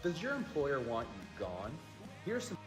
Does your employer want you gone? Here's some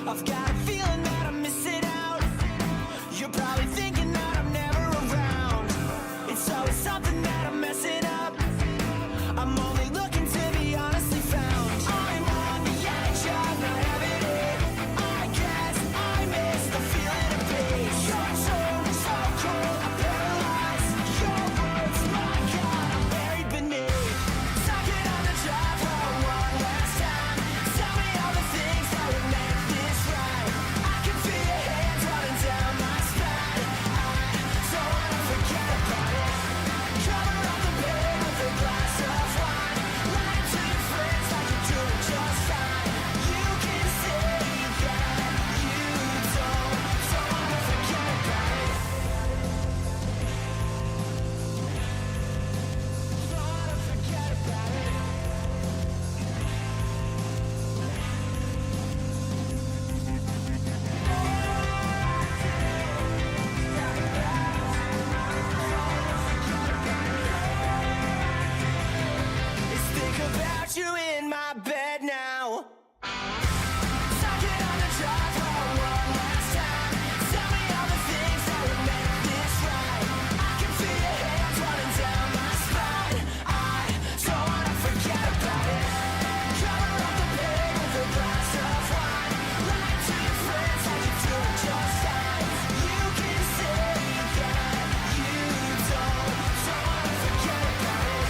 I've got a feeling that I'm missing out. You're probably thinking that I'm never around. It's always something that I'm messing up. I'm only looking to be honestly found. I'm on the edge of not having it. I guess I miss the feeling of peace. You're so cold, I'm paralyzed. Your words, my God, I'm buried beneath. Suck it on the job for one last time. Tell me all the things that would make this right. I can feel your hands running down my spine. I don't wanna forget about it. Cover up the pain with a glass of wine. Lie to your friends like you're doing just fine. You can say that you don't wanna forget about it. Don't wanna forget about it. Just think about you in my bed now. Suck it on the drive for one last time. Tell me all the things that would make this right. I can feel your hands running down my spine. I don't wanna forget about it. Cover up the pain with a glass of wine. Lie to your friends like you're doing just fine. You can say that you don't wanna forget about it.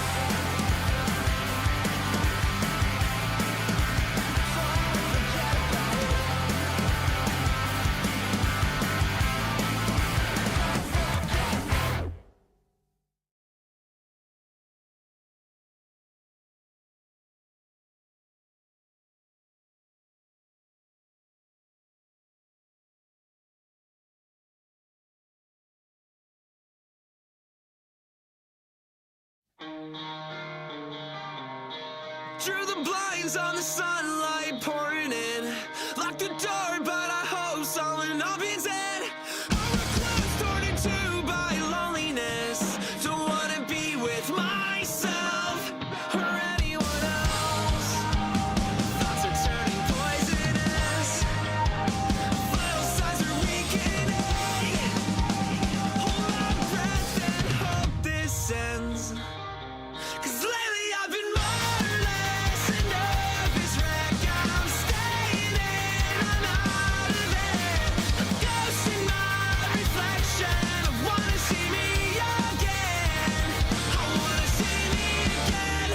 Drew the blinds on the sunlight pouring in. Lock the door, but I hope someone opens it. I'm closed, torn in two by loneliness. Don't wanna be with myself or anyone else. Thoughts are turning poisonous. Vital signs are weakening. Hold my breath and hope this ends. 'Cause lately I've been more or less a nervous wreck. I'm staying in, I'm out of it. A ghost in my reflection. I wanna see me again. I wanna see me again.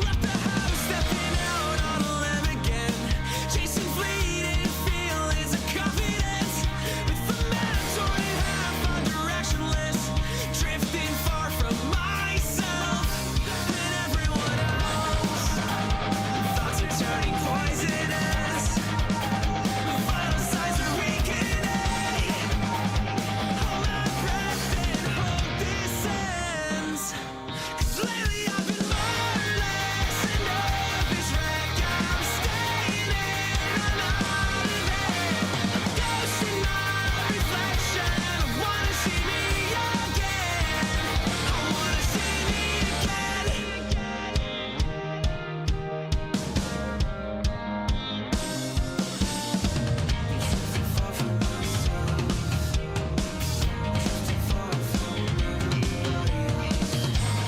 Left the house, stepping out on a limb again. Chasing fleeting feelings of confidence. With the man torn in half, I'm directionless. Drifting far from myself and everyone else. Thoughts are turning poisonous. Vital signs are weakening. Hold my breath and hope this ends. 'Cause lately I've been more or less a nervous wreck. I'm staying in, I'm out of it. A ghost in my reflection. I wanna see me again. I wanna see me again.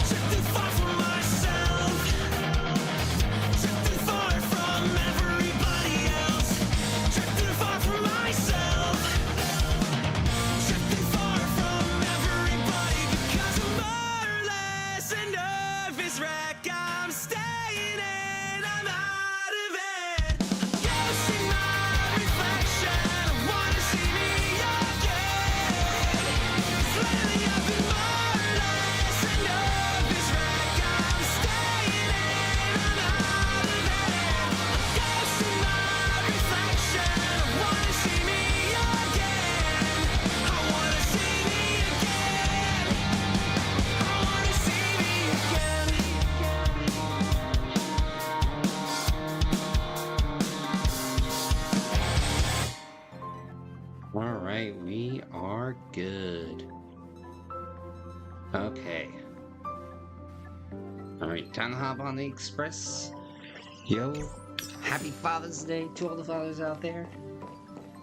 Drifting far from myself. Drifting far from everybody else. Drifting far from myself. Drifting far from everybody because I'm more or less a nervous wreck. I'm staying in, I'm out of it. A ghost in my reflection. I wanna see me again. 'Cause lately I've been more or less a nervous wreck. I'm staying in, I'm out of it. A ghost in my reflection. I wanna see me again. I wanna see me again. I wanna see me again. time to hop on the Express. Yo, happy Father's Day to all the fathers out there.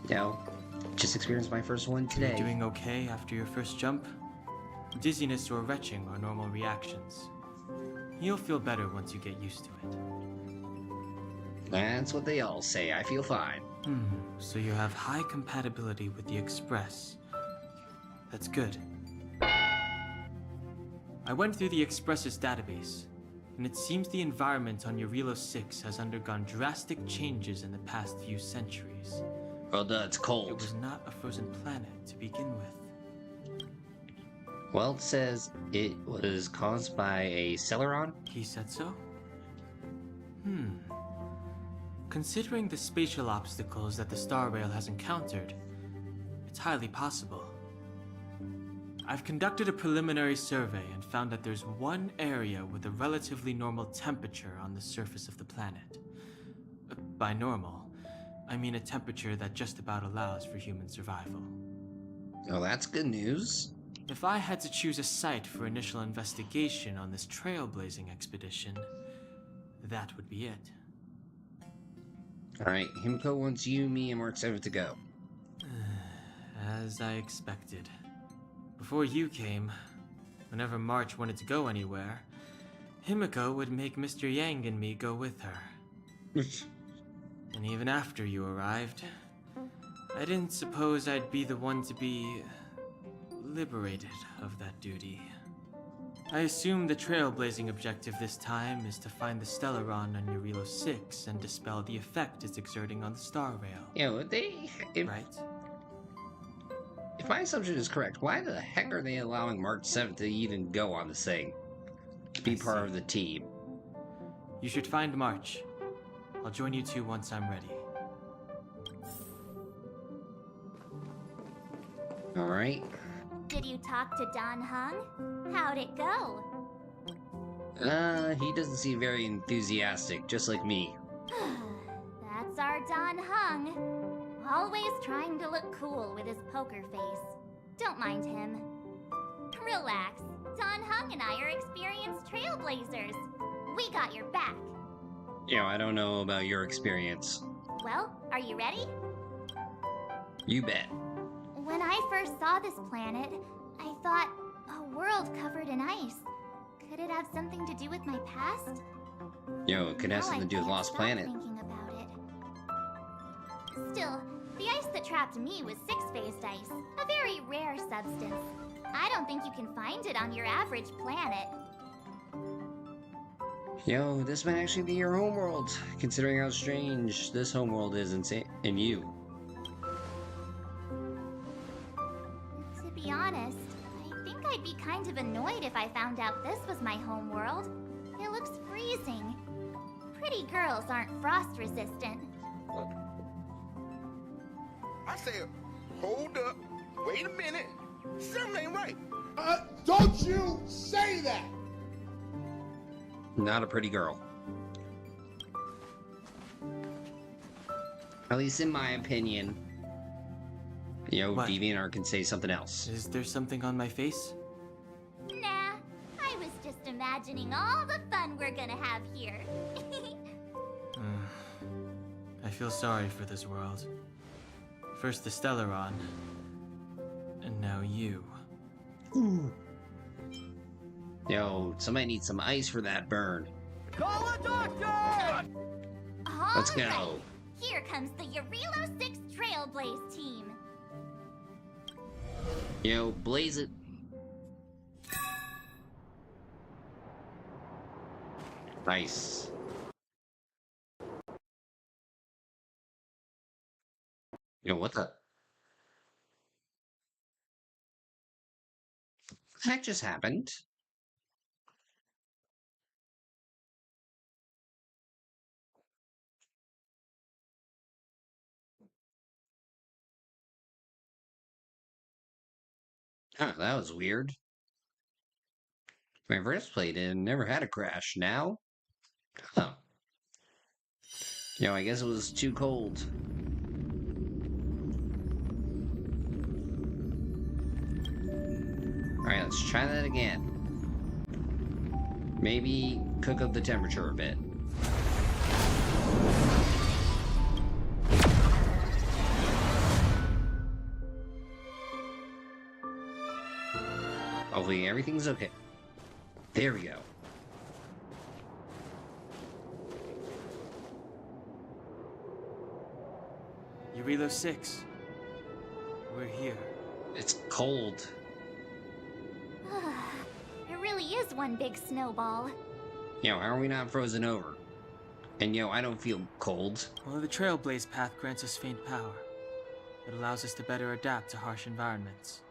Yo, just experienced my first one today. Are you doing okay after your first jump? Dizziness or retching are normal reactions. You'll feel better once you get used to it. That's what they all say. I feel fine. So you have high compatibility with the Express. That's good. I went through the Express's database, and it seems the environment on Eurilo 6 has undergone drastic changes in the past few centuries. Well, duh, it's cold. It was not a frozen planet to begin with. Well, it says it was caused by a Celeron. He said so? Considering the spatial obstacles that the Star Rail has encountered, it's highly possible. I've conducted a preliminary survey and found that there's one area with a relatively normal temperature on the surface of the planet. By normal, I mean a temperature that just about allows for human survival. Oh, that's good news. If I had to choose a site for initial investigation on this trailblazing expedition, that would be it. Alright, Himiko wants you, me, and Mark 7 to go. As I expected. Before you came, whenever March wanted to go anywhere, Himiko would make Mr. Yang and me go with her. And even after you arrived, I didn't suppose I'd be the one to be liberated of that duty. I assume the trailblazing objective this time is to find the Stellaron on Eurilo 6 and dispel the effect it's exerting on the Star Rail. Yo, Right? If my assumption is correct, why the heck are they allowing March 7th to even go on this thing? To be part of the team. You should find March. I'll join you two once I'm ready. Alright. Did you talk to Don Hung? How'd it go? He doesn't seem very enthusiastic, just like me. That's our Don Hung. Always trying to look cool with his poker face. Don't mind him. Relax. Don Hung and I are experienced trailblazers. We got your back. Yo, I don't know about your experience. Well, are you ready? You bet. When I first saw this planet, I thought, a world covered in ice. Could it have something to do with my past? Yo, it could have something to do with Lost Stop Planet. thinking about it. Still, the ice that trapped me was six-phased ice, a very rare substance. I don't think you can find it on your average planet. Yo, this might actually be your homeworld, considering how strange this homeworld is in you. To be honest, I think I'd be kind of annoyed if I found out this was my homeworld. It looks freezing. Pretty girls aren't frost-resistant. I said, hold up, wait a minute, something ain't right. Don't you say that! Not a pretty girl. At least in my opinion. Yo, What? DeviantArt can say something else. Is there something on my face? Nah, I was just imagining all the fun we're gonna have here. I feel sorry for this world. First the Stellaron, and now you. Yo, somebody needs some ice for that burn. Call a doctor! Let's All go. right, here comes the Eurilo 6 Trailblaze team. Yo, blaze it. Nice. Yo, what the heck just happened? Huh, that was weird. My first played it and never had a crash. Now? Huh. Yo, I guess it was too cold. Alright, let's try that again. Maybe cook up the temperature a bit. Hopefully everything's okay. There we go. Urilo 6. We're here. It's cold. It really is one big snowball. How are we not frozen over? And I don't feel cold. Well, the Trailblaze path grants us faint power. It allows us to better adapt to harsh environments.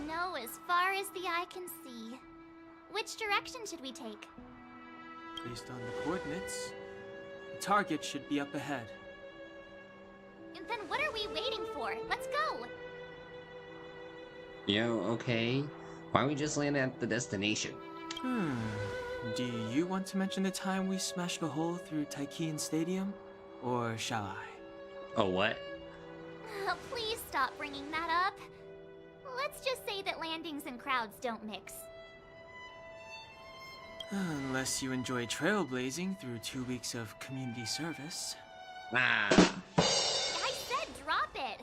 Snow as far as the eye can see. Which direction should we take? Based on the coordinates, the target should be up ahead. And then what are we waiting for? Let's go! Okay. Why don't we just land at the destination? Do you want to mention the time we smashed a hole through Taikian Stadium? Or shall I? Oh, what? Please stop bringing that up. Let's just say that landings and crowds don't mix. Unless you enjoy trailblazing through 2 weeks of community service. Ah. I said drop it!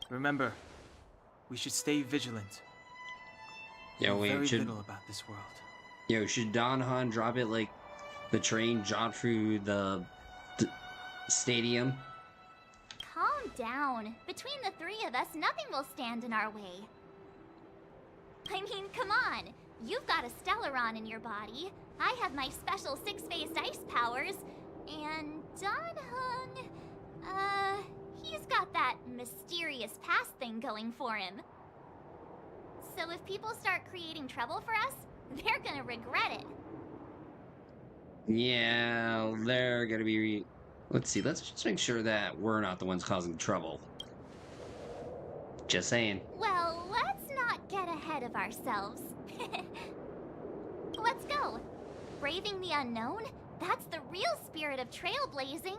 Remember, we should stay vigilant. Yo, Know wait, very should little about this world. should Don Han drop it like the train dropped through the stadium? Calm down. Between the three of us, nothing will stand in our way. I mean, come on. You've got a Stellaron in your body. I have my special six-phased ice powers. And Don Hung, he's got that mysterious past thing going for him. So if people start creating trouble for us, they're gonna regret it. Yeah, they're gonna be... Let's see, let's just make sure that we're not the ones causing trouble. Just saying. Well, let's not get ahead of ourselves. Let's go. Braving the unknown? That's the real spirit of trailblazing.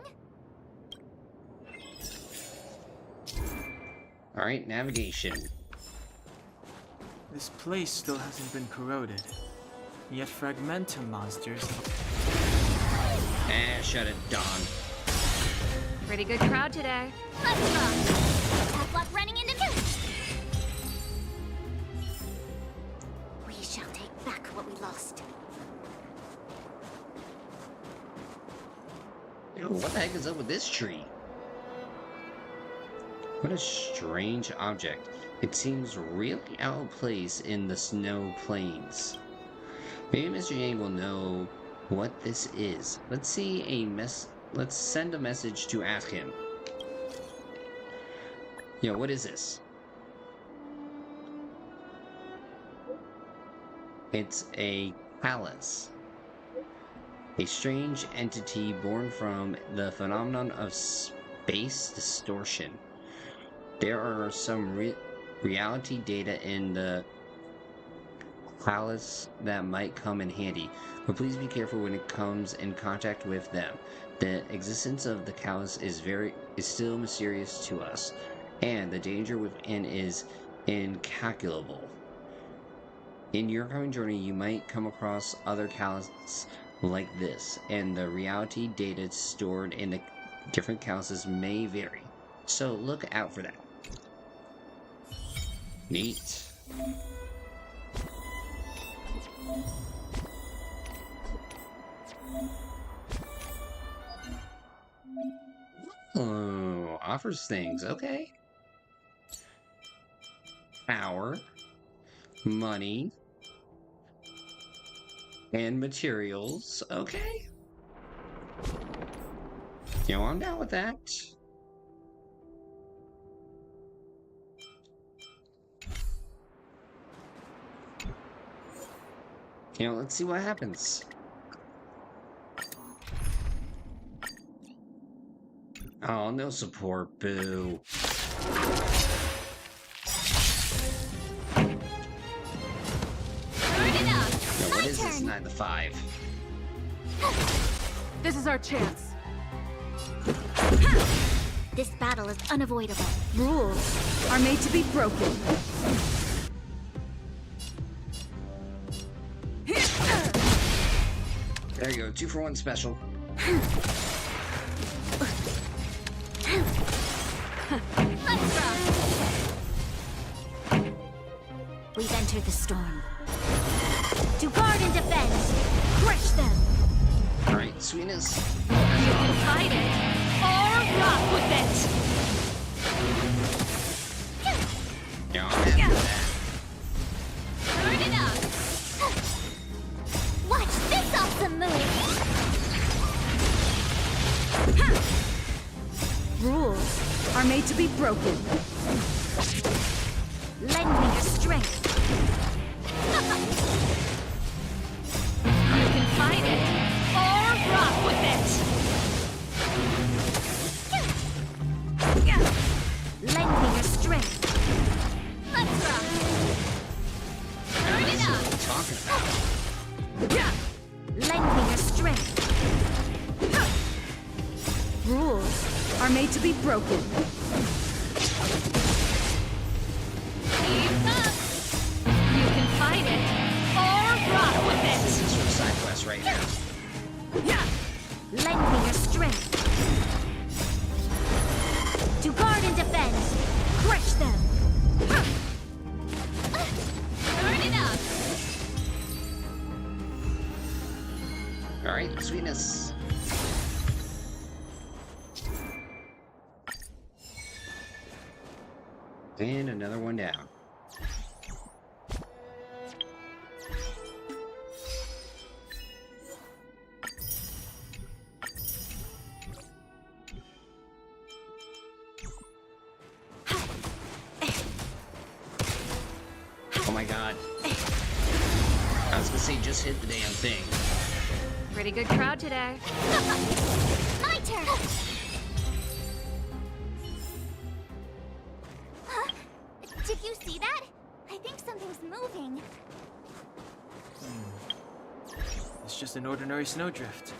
Alright, navigation. This place still hasn't been corroded. Yet fragmentum monsters... Shut it, Don. Pretty good crowd today. Let's rock. Tough luck running into me. We shall take back what we lost. What the heck is up with this tree? What a strange object. It seems really out of place in the snow plains. Maybe Mr. Yang will know what this is. Let's send a message to ask him. What is this? It's a palace. A strange entity born from the phenomenon of space distortion. There are some reality data in the palace that might come in handy, but please be careful when it comes in contact with them. The existence of the cows is still mysterious to us, and the danger within is incalculable. In your coming journey, you might come across other cows like this, and the reality data stored in the different calluses may vary. So look out for that. Neat. Oh, offers things, okay. Power, money, and materials, okay. I'm down with that. Let's see what happens. Oh, no support, boo. What is this 9 to 5? This is our chance. This battle is unavoidable. Rules are made to be broken. There you go, 2-for-1 special. Let's rock! We've entered the storm. To guard and defend! Crush them! Alright, sweetness. You can fight it, or rock with it! Yeah, I'm happy with that. Turn it up! Watch this awesome move! Rules are made to be broken. Lend me your strength! You can fight it, or rock with it! Lend me your strength! Let's rock! Turn it What up! are you talking about? Lend me your strength! Rules are made to be broken. Keep up! You can fight it, or rock with This it! is for side quest right now. Lend me your strength! To guard and defend! Crush them! Turn it up! Alright, sweetness. And another one down. Oh my god. I was gonna say, just hit the damn thing. Pretty good crowd today. My turn! Huh? Did you see that? I think something's moving. It's just an ordinary snowdrift.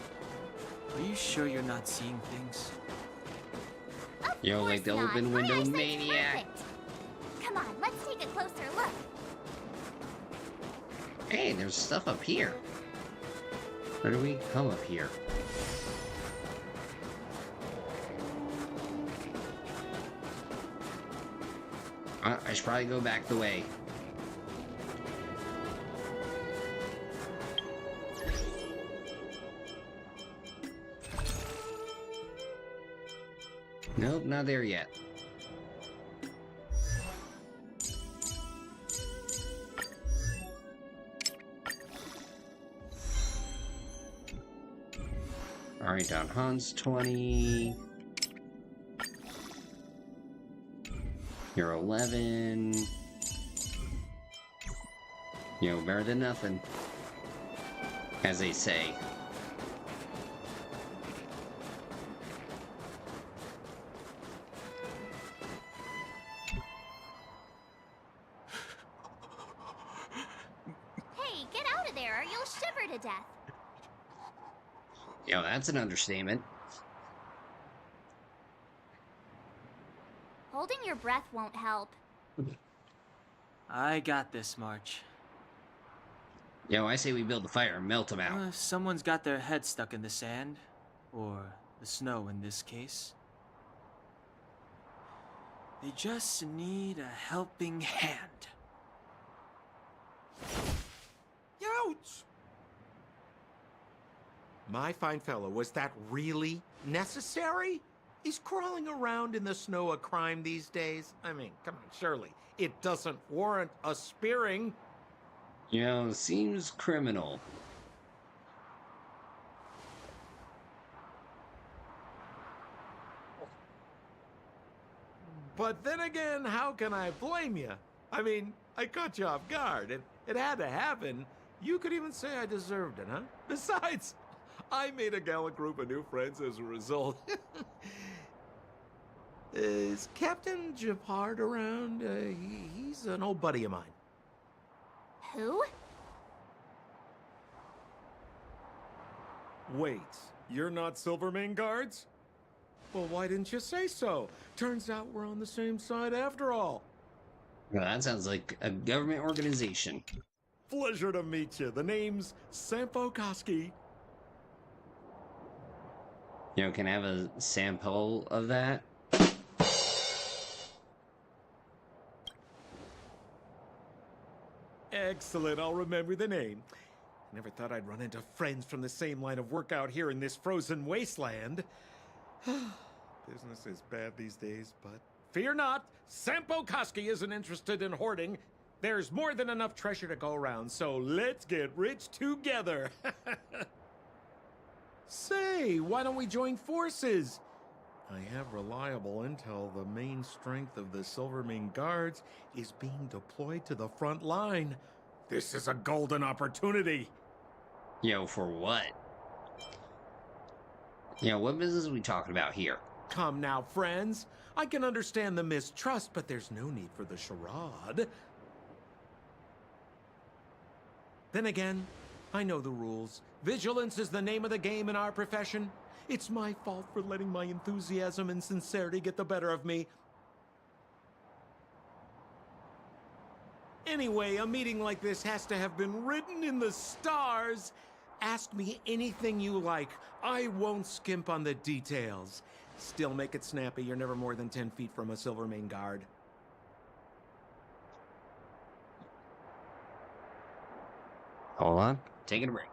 Are you sure you're not seeing things? Of Yo, course like the not. open My window eyesight's maniac. perfect. Come on, let's take a closer look. Hey, there's stuff up here. Where do we come up here? I should probably go back the way. Nope, not there yet. Alright, down Hans 20. You're 11. You know, better than nothing. As they say. Hey, get out of there or you'll shiver to death. Yo, that's an understatement. Holding your breath won't help. I got this, March. Yo, I say we build a fire and melt them out. Someone's got their head stuck in the sand. Or the snow in this case. They just need a helping hand. Ouch! My fine fellow, was that really necessary? Is crawling around in the snow a crime these days? I mean, come on, surely. It doesn't warrant a spearing. You know, seems criminal. But then again, how can I blame you? I mean, I caught you off guard. It had to happen. You could even say I deserved it, huh? Besides, I made a gallant group of new friends as a result. Is Captain Japard around? He's an old buddy of mine. Who? Wait, you're not Silvermane guards? Well, why didn't you say so? Turns out we're on the same side after all. Well, that sounds like a government organization. Pleasure to meet you. The name's Sampo Koski. You know, can I have a sample of that? Excellent, I'll remember the name. Never thought I'd run into friends from the same line of work out here in this frozen wasteland. Business is bad these days, but fear not, Sampo Koski isn't interested in hoarding. There's more than enough treasure to go around, so let's get rich together. Say, why don't we join forces? I have reliable intel the main strength of the Silvermane Guards is being deployed to the front line. This is a golden opportunity. Yo, for what? You know, what business are we talking about here? Come now, friends. I can understand the mistrust, but there's no need for the charade. Then again, I know the rules. Vigilance is the name of the game in our profession. It's my fault for letting my enthusiasm and sincerity get the better of me. Anyway, a meeting like this has to have been written in the stars. Ask me anything you like. I won't skimp on the details. Still make it snappy. You're never more than 10 feet from a Silvermane Guard. Hold on. Taking a break.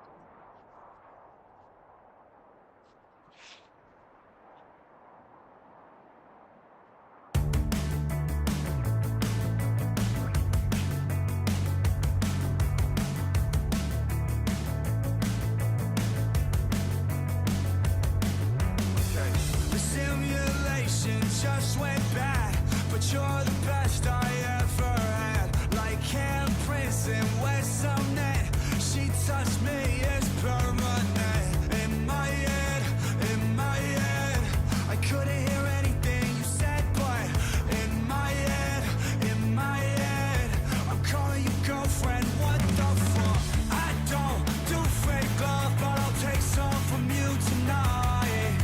The simulation just went bad, but you're the best I ever had. Like handprints in West Sumner, she touched me as permanent. In my head, I couldn't hear anything you said, but in my head, I'm calling you girlfriend. What the fuck? I don't do fake love, but I'll take some from you tonight.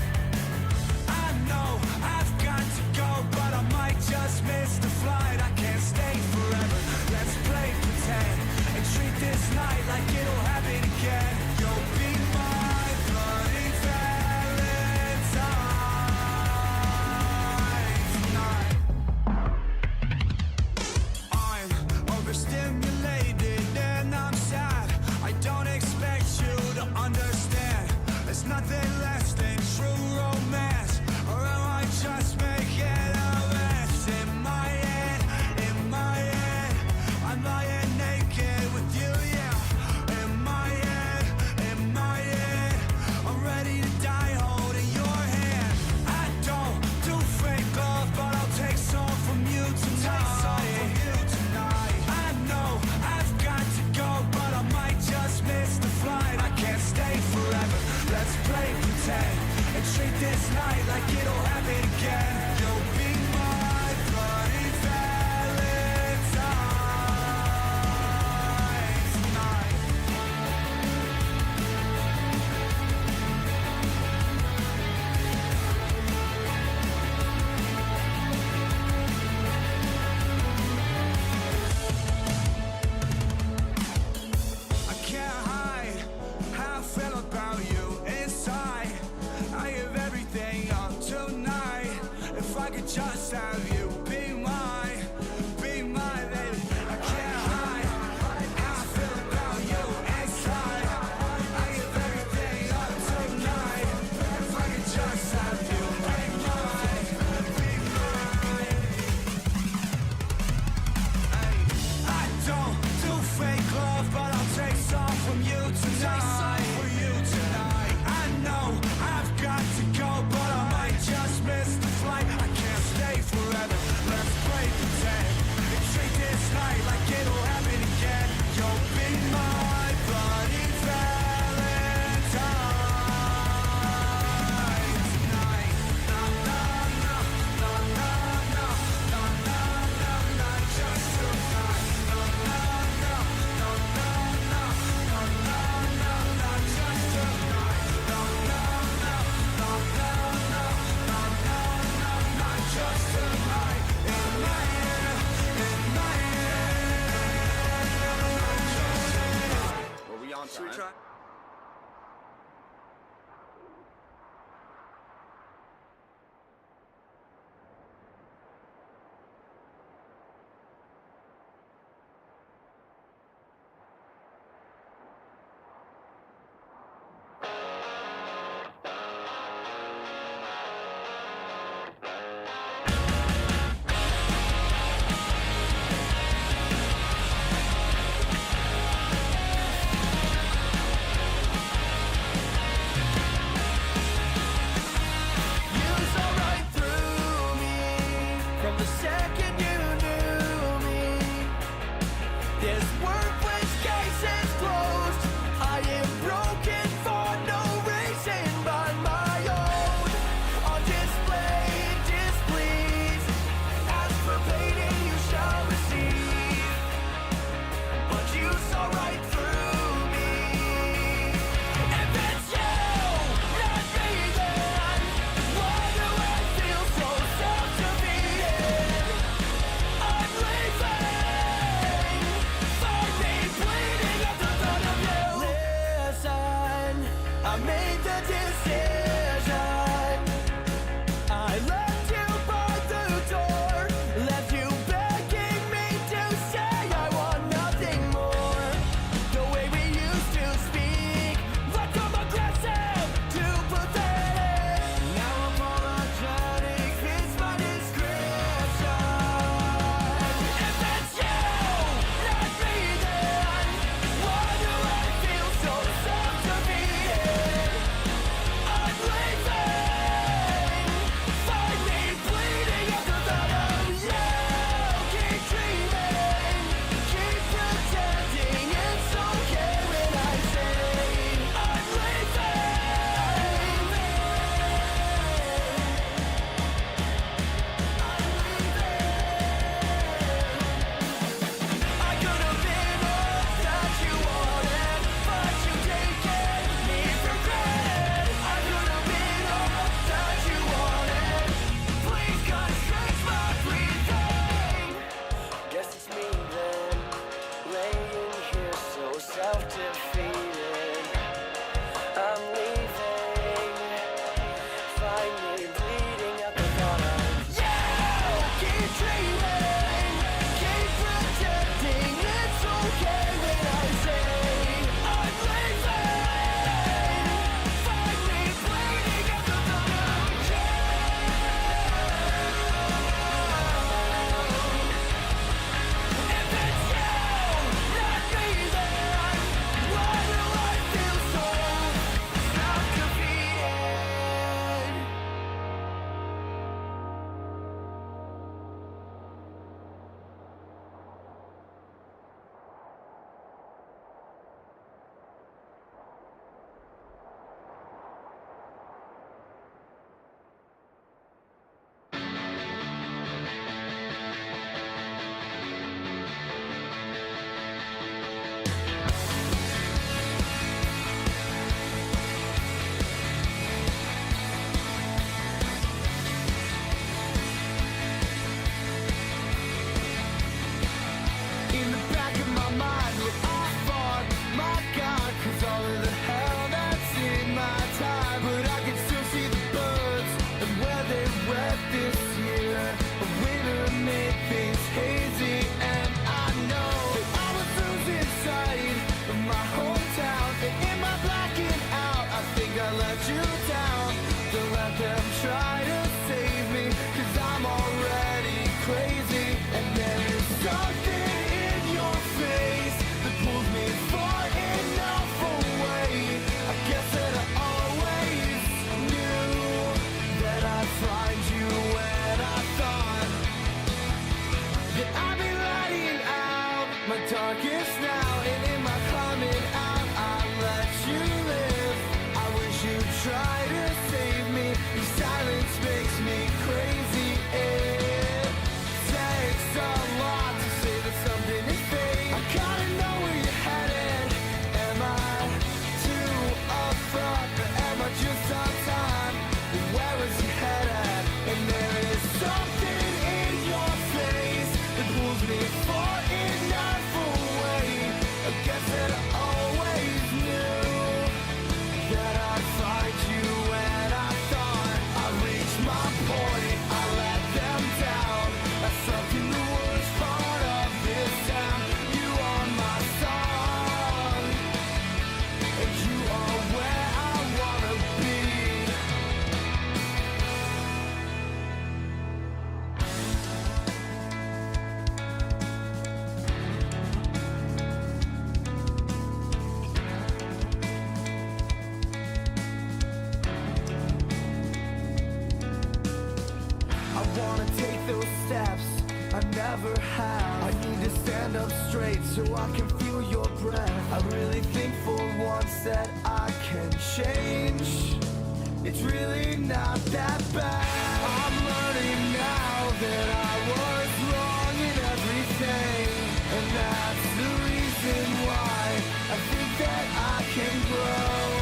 I know I've got to go, but I might just miss the flight. I can't stay forever. Let's play pretend and treat this night like it'll happen again. You'll be my bloody Valentine tonight. I'm overstimulated and I'm sad. I don't expect you to understand. There's nothing less than true romance, or am I just making a mess? In my head, I'm lying naked with you, yeah. In my head, I'm ready to die holding your hand. I don't do fake love, but I'll take some from you tonight. I know I've got to go, but I might just miss the flight. I can't stay forever. Let's play pretend and treat this night like it'll happen again. You'll be my bloody Valentine tonight. I can't hide how I feel about you inside. I give everything up tonight. If I could just have you be mine, baby. I can't hide how I feel about you inside. I give everything up tonight. If I could just have you be mine, Hey, I don't do fake love, but I'll take some from you tonight. I know I've got to go, but I might just miss the flight. I can't stay forever. I made the decision. I left you by the door, left you begging me to say I want nothing more. The way we used to speak, went from aggressive to pathetic. Now apologetic is my description. If that's you, not me then, why do I feel so self-defeated? I'm leaving. Find me bleeding at the thought of you. Keep dreaming, keep pretending it's okay when I say I'm leaving. I could have been all that you wanted, but you taken me for granted. I could have been all that you wanted. Please constrict my breathing. Guess it's me then, laying here so self-defeated. I'm leaving. Find me bleeding at the thought of you. Keep dreaming, keep pretending it's okay when I say I'm leaving. Find me bleeding at the thought of you. If it's you, not me then, why do I feel so self-defeated? In the back of my mind, what I thought, my God, 'cause all of the hell that's in my time. But I can still see the birds and where they went this year. A winter made things hazy, and I know that I was losing sight of my hometown. And in my blacking out, I think I let you down. Don't let them try to save me, 'cause I'm already crazy. And there is something in your face that pulls me far enough away. I guess that I always knew that I'd find you when I thought that I'd be letting out my darkest now. And in my coming out, I let you live. I wish you'd try to save me. Your silence makes me crazy. It takes a lot to say that something is fake. I gotta know where you're headed. Am I too upfront, or am I just on time? And where is your head at? And there is something in your face that pulls me far enough away. I guess that I always knew that I'd find you when I thought I reached my point. I let them down. I suck in the worst part of this town. You are my song, and you are where I wanna be. I wanna take those steps I never have. I need to stand up straight so I can feel your breath. I really think for once that I can change. It's really not that bad. I'm learning now that I was wrong in everything, and that's the reason why I think that I can grow.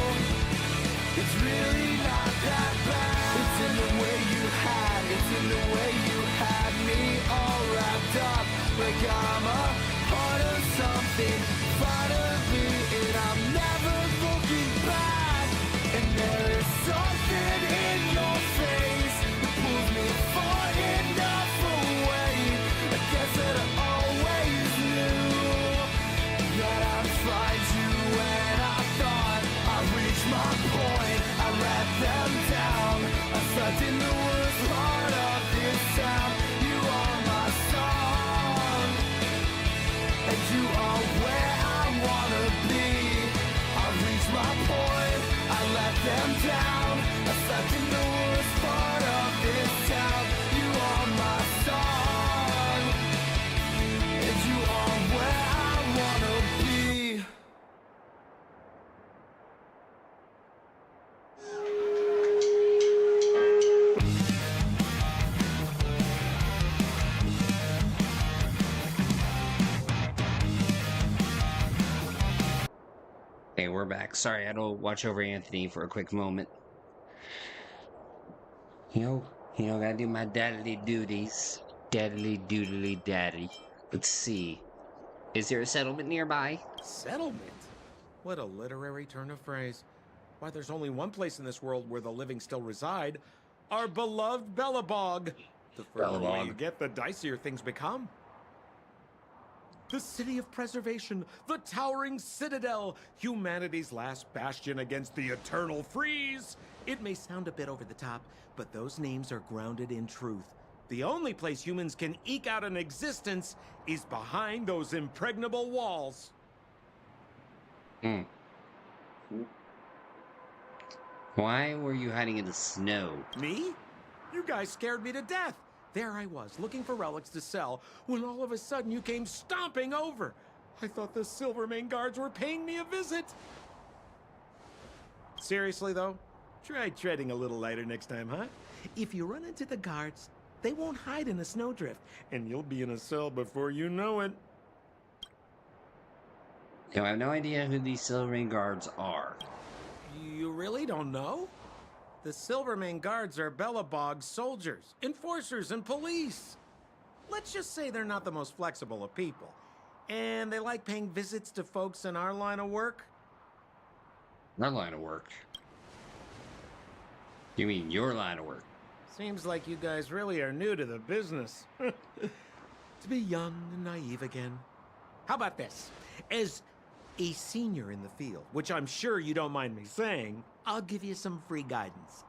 It's really not that bad. It's in the way you had, it's in the way you had me all wrapped up like I'm a part of something finally, and I'm never looking back. them down. I slept in the worst part of this town. You are my song, and you are where I wanna be. Okay, we're back. Sorry, I had to watch over Anthony for a quick moment. Gotta do my daddily duties. Daddily doodly daddy. Let's see. Is there a settlement nearby? Settlement? What a literary turn of phrase. Why, there's only one place in this world where the living still reside. Our beloved Bellabog. The further away you get, the dicier things become. The city of preservation, the towering citadel, humanity's last bastion against the eternal freeze. It may sound a bit over the top, but those names are grounded in truth. The only place humans can eke out an existence is behind those impregnable walls. Why were you hiding in the snow? Me? You guys scared me to death. There I was, looking for relics to sell, when all of a sudden you came stomping over. I thought the Silvermane guards were paying me a visit. Seriously, though, try treading a little lighter next time, huh? If you run into the guards, they won't hide in a snowdrift, and you'll be in a cell before you know it. I have no idea who these Silvermane guards are. You really don't know? The Silvermane guards are Bellabog's soldiers, enforcers, and police. Let's just say they're not the most flexible of people. And they like paying visits to folks in our line of work. Our line of work? You mean your line of work? Seems like you guys really are new to the business. To be young and naive again. How about this? As a senior in the field, which I'm sure you don't mind me saying, I'll give you some free guidance.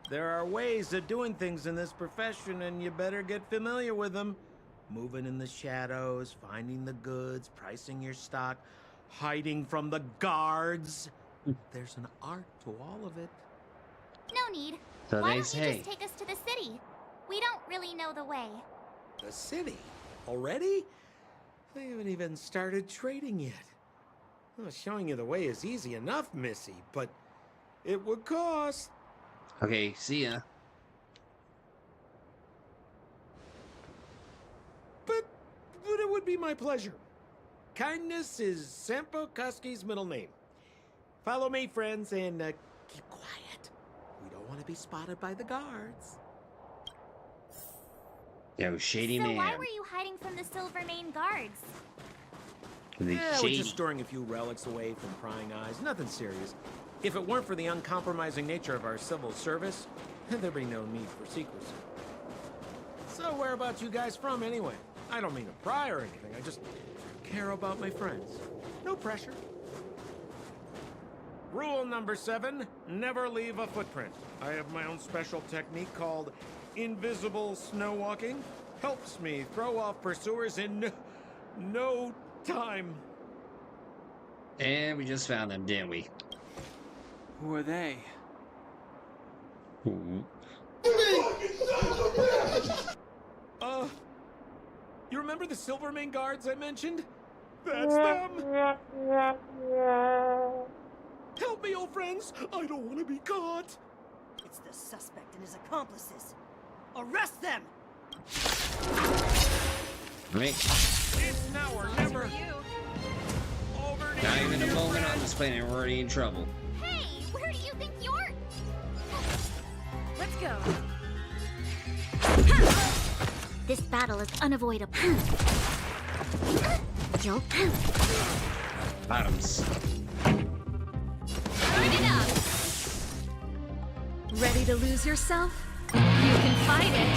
There are ways of doing things in this profession, and you better get familiar with them. Moving in the shadows, finding the goods, pricing your stock, hiding from the guards. There's an art to all of it. No need. So Why they don't say. you just take us to the city? We don't really know the way. The city? Already? They haven't even started trading yet. Well, showing you the way is easy enough, Missy, but it would cost. Okay, see ya. But it would be my pleasure. Kindness is Sampo Koski's middle name. Follow me, friends, and keep quiet. We don't want to be spotted by the guards. Yo, shady So man. why were you hiding from the Silvermane guards? The Yeah, shady. we're just storing a few relics away from prying eyes. Nothing serious. If it weren't for the uncompromising nature of our civil service, there'd be no need for secrecy. So whereabouts you guys from, anyway? I don't mean to pry or anything. I just care about my friends. No pressure. Rule number 7, never leave a footprint. I have my own special technique called invisible snow walking. Helps me throw off pursuers in no time. And we just found them, didn't we? Who are they? Ooh. You remember the Silvermane guards I mentioned? That's them! Help me, old friends! I don't want to be caught! It's the suspect and his accomplices. Arrest them! Right. It's now or never! Over to Not you, even a new moment on friends. this planet, we're already in trouble. Hey, where do you think you're... Let's go. This battle is unavoidable. Yo. Bottoms. Line it up. Ready to lose yourself? You can fight it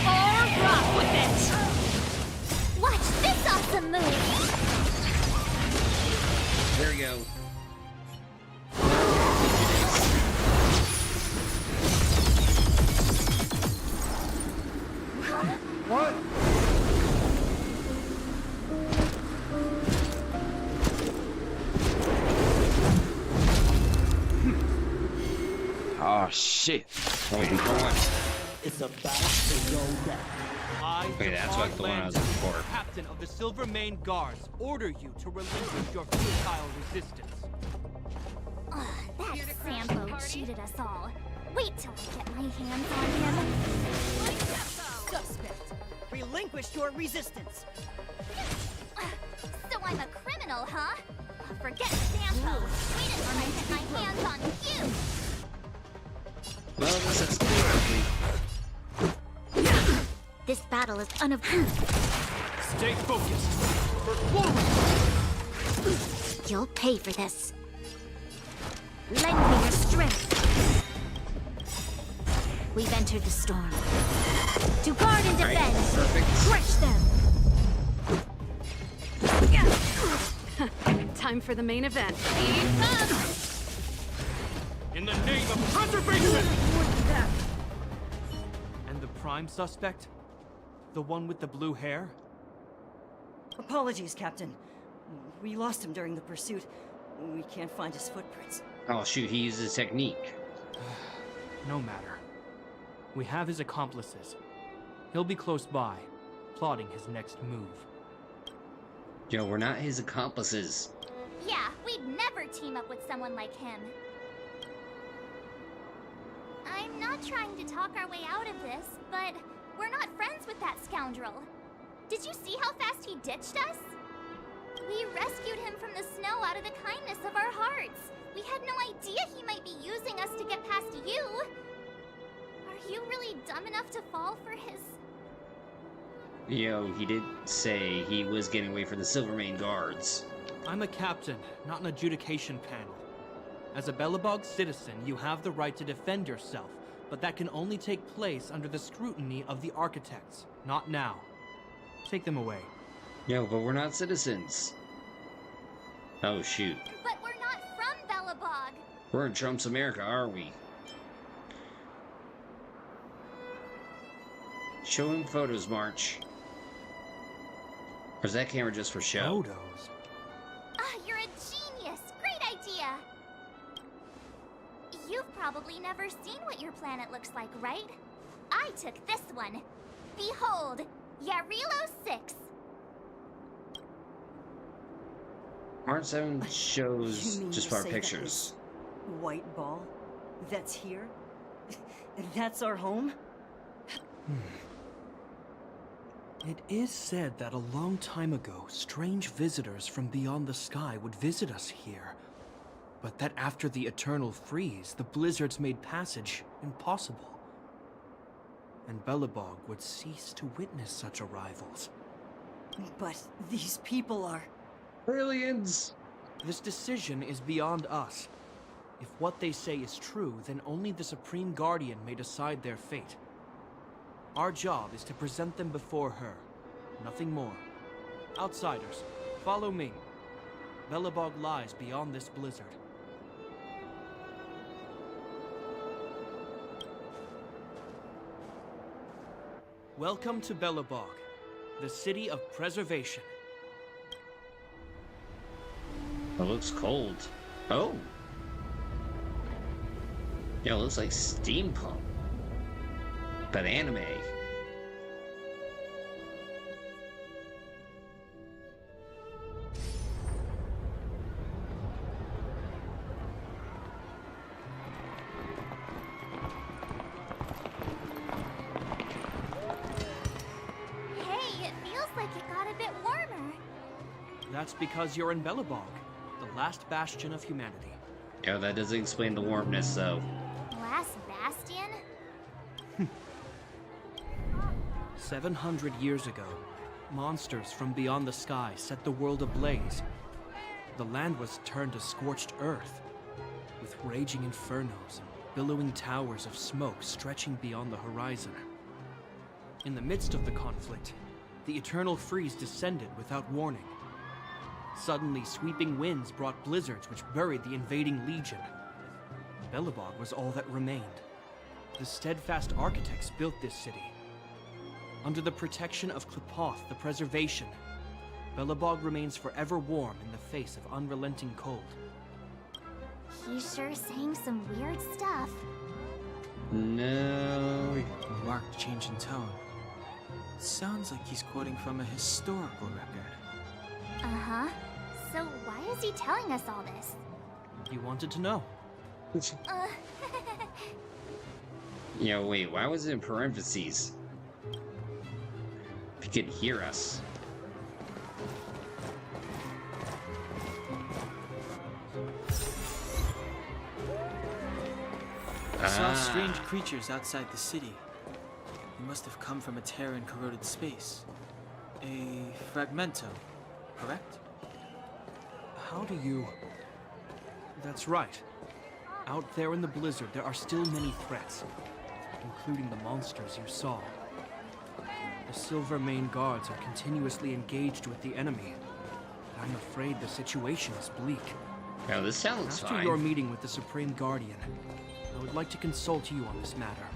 or rock with it. Watch this awesome move! There we go. What? Oh shit. Wait, go on. It's about to go down. Okay, that's what the one I was looking for. Captain of the Silvermane Guards, order you to relinquish your futile resistance. That Sampo cheated us all. Wait till I get my hands on him. Suspect, relinquish your resistance. So I'm a criminal, huh? Forget Sampo. Wait until I get my hands on you. Well, this is clearly. This battle is unavoidable. Stay focused. Forward. You'll pay for this. Lend me your strength. We've entered the storm. To guard and defend. Crush them. Time for the main event. In the name of preservation! And the prime suspect? The one with the blue hair? Apologies, Captain. We lost him during the pursuit. We can't find his footprints. Oh shoot, he uses technique. No matter. We have his accomplices. He'll be close by, plotting his next move. Yo, we're not his accomplices. Yeah, we'd never team up with someone like him. I'm not trying to talk our way out of this, but we're not friends with that scoundrel. Did you see how fast he ditched us? We rescued him from the snow out of the kindness of our hearts. We had no idea he might be using us to get past you. Are you really dumb enough to fall for his... Yo, he did say he was getting away from the Silvermane Guards. I'm a captain, not an adjudication panel. As a Belobog citizen, you have the right to defend yourself, but that can only take place under the scrutiny of the architects, not now. Take them away. Yo, but we're not citizens. Oh, shoot. But we're not from Belobog. We're in Trump's America, aren't we? Show him photos, March. Or is that camera just for show? Photos? You're a genius! Great idea! You've probably never seen what your planet looks like, right? I took this one. Behold, Yarilo 6. Part 7 shows You mean just to our say pictures. that this white ball? That's here? That's our home? It is said that a long time ago, strange visitors from beyond the sky would visit us here. But that after the eternal freeze, the blizzards made passage impossible. And Belobog would cease to witness such arrivals. But these people are... Aliens! This decision is beyond us. If what they say is true, then only the Supreme Guardian may decide their fate. Our job is to present them before her. Nothing more. Outsiders, follow me. Belobog lies beyond this blizzard. Welcome to Belobog, the city of preservation. It looks cold. Oh! Yeah, it looks like steampunk. But anime. Hey, it feels like it got a bit warmer. That's because you're in Belobog, the last bastion of humanity. Yeah, that doesn't explain the warmness, though. Last bastion? 700 years ago, monsters from beyond the sky set the world ablaze. The land was turned to scorched earth, with raging infernos and billowing towers of smoke stretching beyond the horizon. In the midst of the conflict, the eternal freeze descended without warning. Suddenly, sweeping winds brought blizzards which buried the invading legion. Belobog was all that remained. The steadfast architects built this city. Under the protection of Klipoth, the preservation, Belobog remains forever warm in the face of unrelenting cold. He's sure saying some weird stuff. No. A marked change in tone. It sounds like he's quoting from a historical record. Uh-huh. So why is he telling us all this? You wanted to know. Yeah, wait, why was it in parentheses? If you could hear us. I saw strange creatures outside the city. They must have come from a tear in corroded space. A fragmento, correct? How do you... That's right. Out there in the blizzard, there are still many threats, including the monsters you saw. The Silvermane guards are continuously engaged with the enemy. I'm afraid the situation is bleak. Well, this sounds After fine. your meeting with the Supreme Guardian, I would like to consult you on this matter.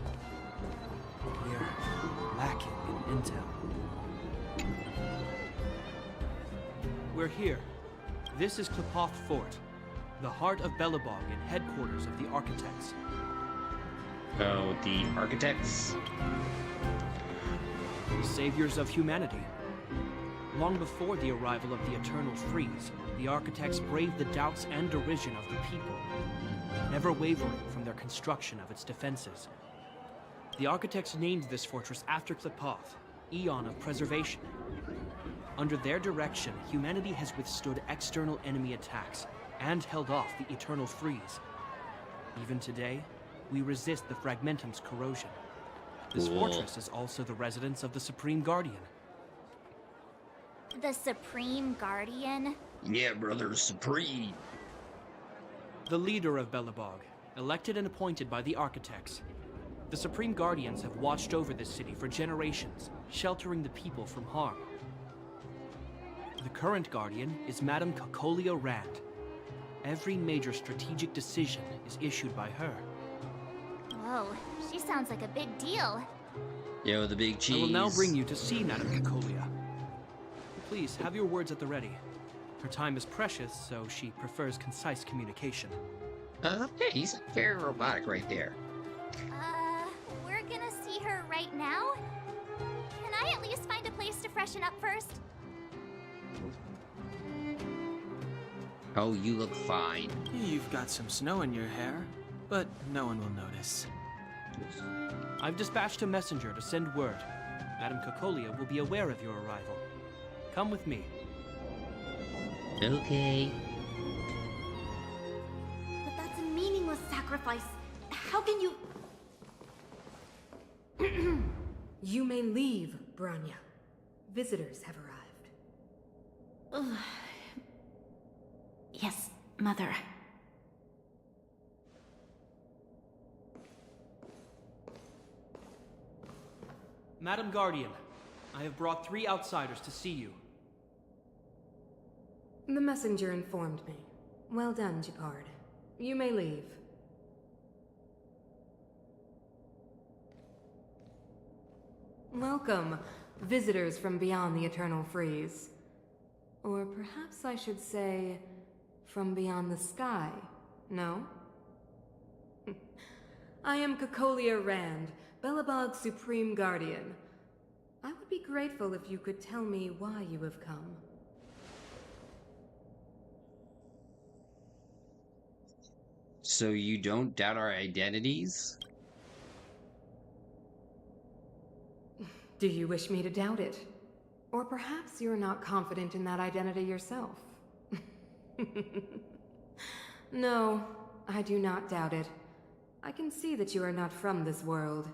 We're lacking in intel. We're here. This is Klipoth Fort, the heart of Belobog and headquarters of the Architects. Oh, the Architects? The saviors of humanity. Long before the arrival of the Eternal Freeze, the Architects braved the doubts and derision of the people, never wavering from their construction of its defenses. The Architects named this fortress after Klipoth, Eon of Preservation. Under their direction, humanity has withstood external enemy attacks and held off the Eternal Freeze. Even today, we resist the Fragmentum's corrosion. This fortress is also the residence of the Supreme Guardian. The Supreme Guardian? Yeah, brother, Supreme. The leader of Belobog, elected and appointed by the Architects. The Supreme Guardians have watched over this city for generations, sheltering the people from harm. The current Guardian is Madame Cocolia Rand. Every major strategic decision is issued by her. Whoa, she sounds like a big deal. Yo, the big cheese. I will now bring you to see Madame Cocolia. Please, have your words at the ready. Her time is precious, so she prefers concise communication. Okay, he's very robotic right there. We're gonna see her right now? Can I at least find a place to freshen up first? Oh, you look fine. You've got some snow in your hair, but no one will notice. I've dispatched a messenger to send word. Madame Cocolia will be aware of your arrival. Come with me. Okay. But that's a meaningless sacrifice. How can you... You may leave, Branya. Visitors have arrived. Yes, Mother. Madam Guardian, I have brought 3 outsiders to see you. The messenger informed me. Well done, Gepard. You may leave. Welcome, visitors from beyond the Eternal Freeze. Or perhaps I should say, from beyond the sky, no? I am Cocolia Rand, Belobog's Supreme Guardian. I would be grateful if you could tell me why you have come. So you don't doubt our identities? Do you wish me to doubt it? Or perhaps you're not confident in that identity yourself? No, I do not doubt it. I can see that you are not from this world.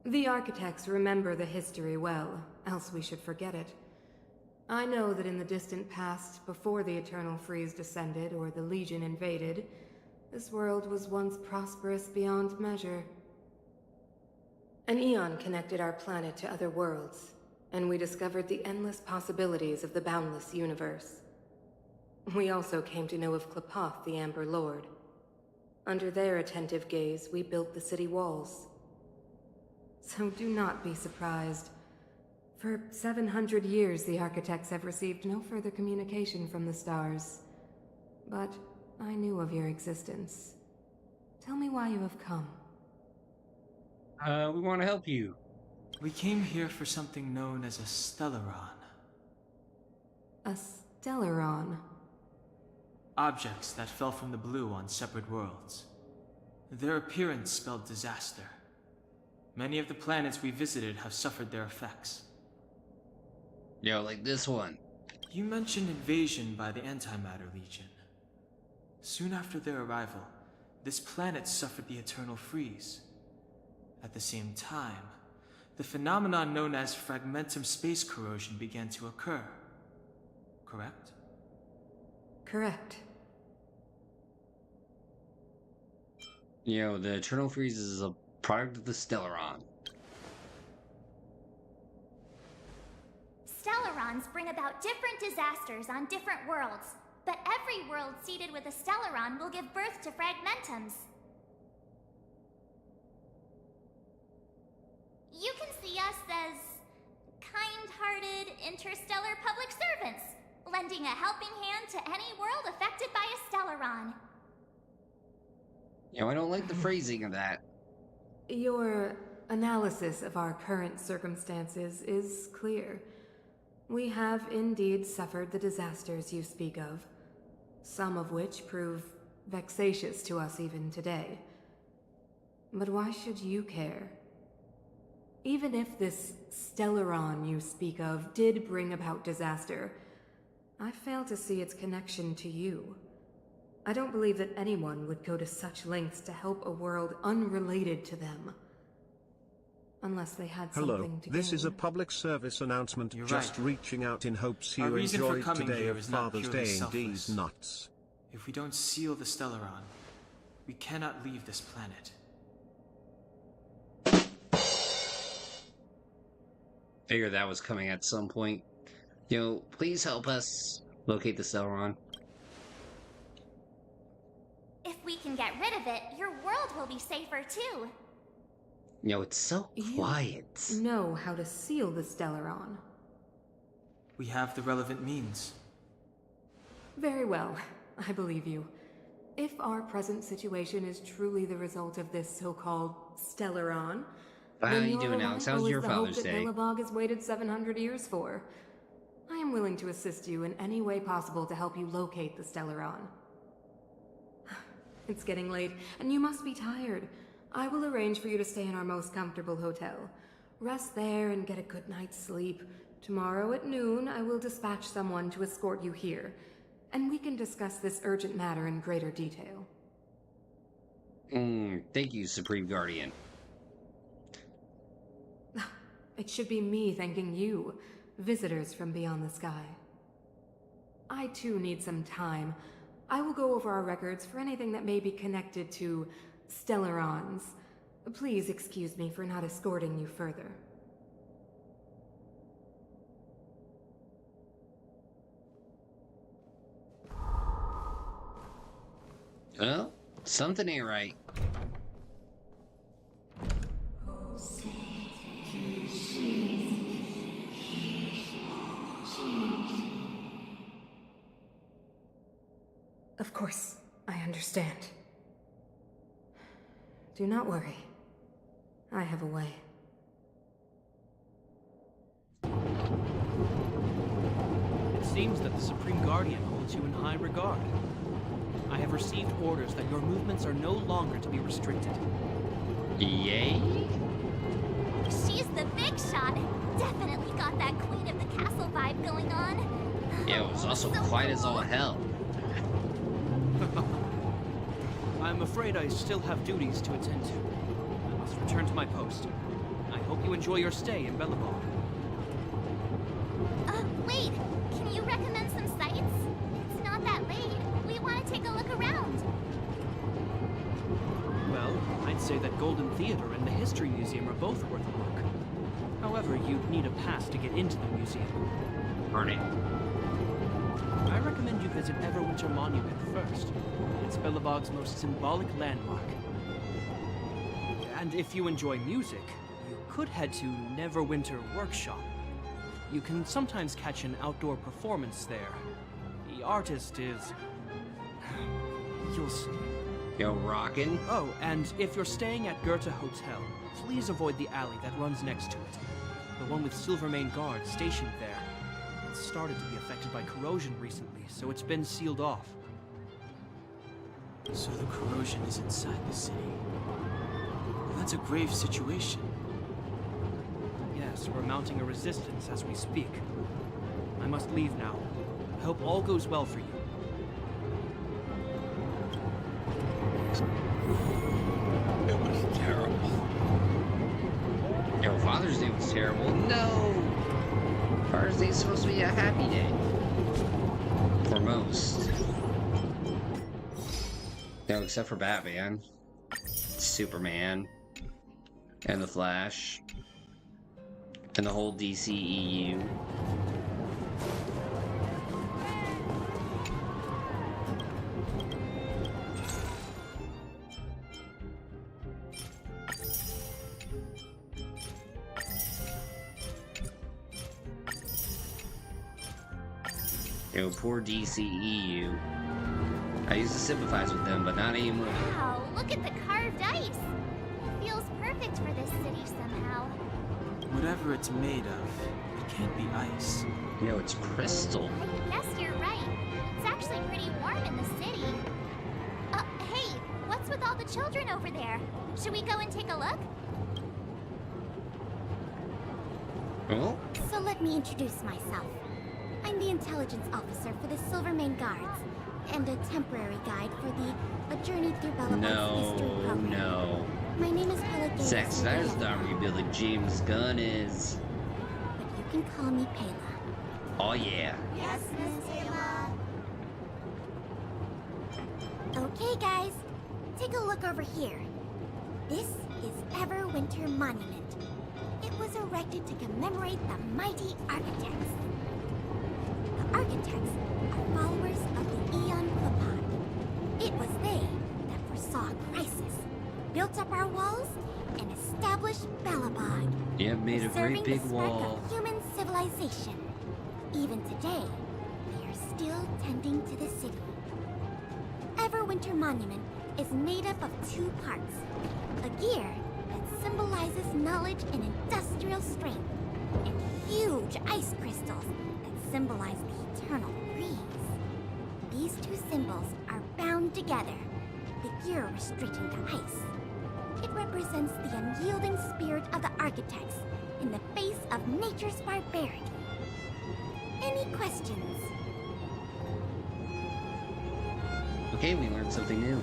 The Architects remember the history well, else we should forget it. I know that in the distant past, before the Eternal Freeze descended or the Legion invaded, this world was once prosperous beyond measure. An eon connected our planet to other worlds, and we discovered the endless possibilities of the boundless universe. We also came to know of Klipoth, the Amber Lord. Under their attentive gaze, we built the city walls. So do not be surprised. For 700 years, the Architects have received no further communication from the stars. But I knew of your existence. Tell me why you have come. We want to help you. We came here for something known as a Stellaron. A Stellaron? Objects that fell from the blue on separate worlds. Their appearance spelled disaster. Many of the planets we visited have suffered their effects. Yo, like this one. You mentioned invasion by the Antimatter Legion. Soon after their arrival, this planet suffered the eternal freeze. At the same time, the phenomenon known as fragmentum space corrosion began to occur. Correct? Correct. Yo, the eternal freeze is a product of the Stellaron. Stellarons bring about different disasters on different worlds, but every world seeded with a Stellaron will give birth to fragmentums. You can see us as kind-hearted interstellar public servants, lending a helping hand to any world affected by a Stellaron. Yo, I don't like the phrasing of that. Your analysis of our current circumstances is clear. We have indeed suffered the disasters you speak of, some of which prove vexatious to us even today. But why should you care? Even if this Stellaron you speak of did bring about disaster, I fail to see its connection to you. I don't believe that anyone would go to such lengths to help a world unrelated to them. Unless they had something to this gain. is a public service announcement. You're Just right. reaching out in hopes Our you reason for enjoyed coming today here of is not Father's purely Day and selfless. D's nuts. If we don't seal the Stellaron, we cannot leave this planet. Figured that was coming at some point. Yo, please help us locate the Stellaron. If we can get rid of it, your world will be safer too. Yo, it's so quiet. You know how to seal the Stellaron. We have the relevant means. Very well, I believe you. If our present situation is truly the result of this so-called Stellaron, How then you your doing, Alex? How arrival was is your the Father's hope that Day? Billabog has waited 700 years for. I am willing to assist you in any way possible to help you locate the Stellaron. It's getting late, and you must be tired. I will arrange for you to stay in our most comfortable hotel. Rest there and get a good night's sleep. Tomorrow at noon, I will dispatch someone to escort you here, and we can discuss this urgent matter in greater detail. Thank you, Supreme Guardian. It should be me thanking you, visitors from beyond the sky. I too need some time. I will go over our records for anything that may be connected to Stellarons. Please excuse me for not escorting you further. Well, something ain't right. Of course, I understand. Do not worry. I have a way. It seems that the Supreme Guardian holds you in high regard. I have received orders that your movements are no longer to be restricted. Yay? She's the big shot. Definitely got that Queen of the Castle vibe going on. Yeah, it was also quiet as all hell. I'm afraid I still have duties to attend to. I must return to my post. I hope you enjoy your stay in Bellabog. Wait. Can you recommend some sites? It's not that late. We want to take a look around. Well, I'd say that Golden Theater and the History Museum are both worth a look. However, you'd need a pass to get into the museum. Darn it. I recommend you visit Everwinter Monument first. It's Bellabog's most symbolic landmark. And if you enjoy music, you could head to Neverwinter Workshop. You can sometimes catch an outdoor performance there. The artist is... you'll see. Yo, rockin'. Oh, and if you're staying at Goethe Hotel, please avoid the alley that runs next to it. The one with Silvermane guards stationed there. It's started to be affected by corrosion recently, so it's been sealed off. So the corrosion is inside the city. Well, that's a grave situation. Yes, we're mounting a resistance as we speak. I must leave now. I hope all goes well for you. It was terrible. Yo, Father's Day was terrible. No! Father's Day is supposed to be a happy day. For most. No, except for Batman. Superman. And the Flash. And the whole DCEU. Yo, poor DCEU. I used to sympathize with them, but not anymore. Wow, look at the carved ice. It feels perfect for this city somehow. Whatever it's made of, it can't be ice. No, it's crystal. I guess you're right. It's actually pretty warm in the city. Hey, what's with all the children over there? Should we go and take a look? Oh? So let me introduce myself. I'm the intelligence officer for the Silvermane Guards, and a temporary guide for the A Journey Through Bellabout's history program. No. My name is Pelagea. Zack Snyder's not rebuilding. James Gunn is. But you can call me Pela. Oh yeah. Yes, Miss Pela. Okay, guys. Take a look over here. This is Everwinter Monument. It was erected to commemorate the mighty architects. The architects are followers of the Aeon Klapot. It was they that foresaw a crisis, built up our walls, and established Belobog. Yeah, made a great big wall. Of human civilization. Even today, they are still tending to the city. Everwinter Monument is made up of two parts. A gear that symbolizes knowledge and industrial strength, and huge ice crystals that symbolize the eternal breeze. These two symbols are bound together, the gear restricting the ice. It represents the unyielding spirit of the architects in the face of nature's barbarity. Any questions? Okay, we learned something new.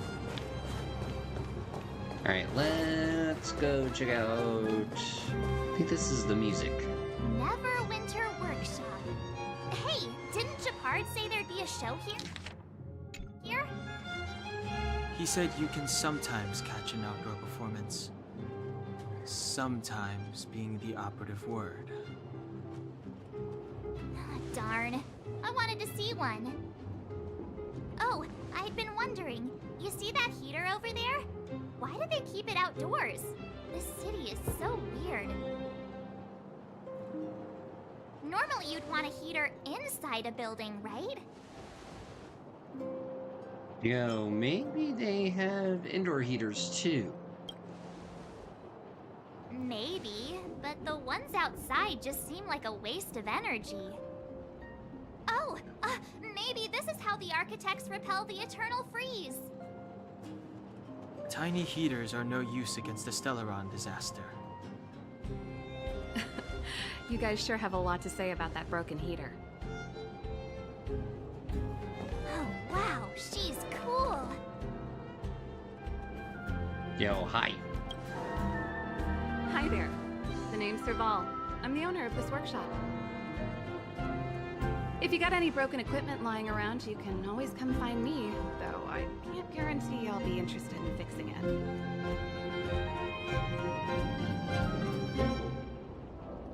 Alright, let's go check out... I think this is the music. Neverwinter Workshop. Hey, didn't Japard say there'd be a show here? Here? He said you can sometimes catch an outdoor performance. Sometimes being the operative word. Darn. I wanted to see one. Oh, I'd been wondering. You see that heater over there? Why do they keep it outdoors? This city is so weird. Normally you'd want a heater inside a building, right? Yo, maybe they have indoor heaters too. Maybe, but the ones outside just seem like a waste of energy. Oh, maybe this is how the architects repel the eternal freeze. Tiny heaters are no use against the Stellaron disaster. You guys sure have a lot to say about that broken heater. Oh, wow, she's cool. Yo, hi. Hi there. The name's Serval. I'm the owner of this workshop. If you got any broken equipment lying around, you can always come find me, though I can't guarantee I'll be interested in fixing it.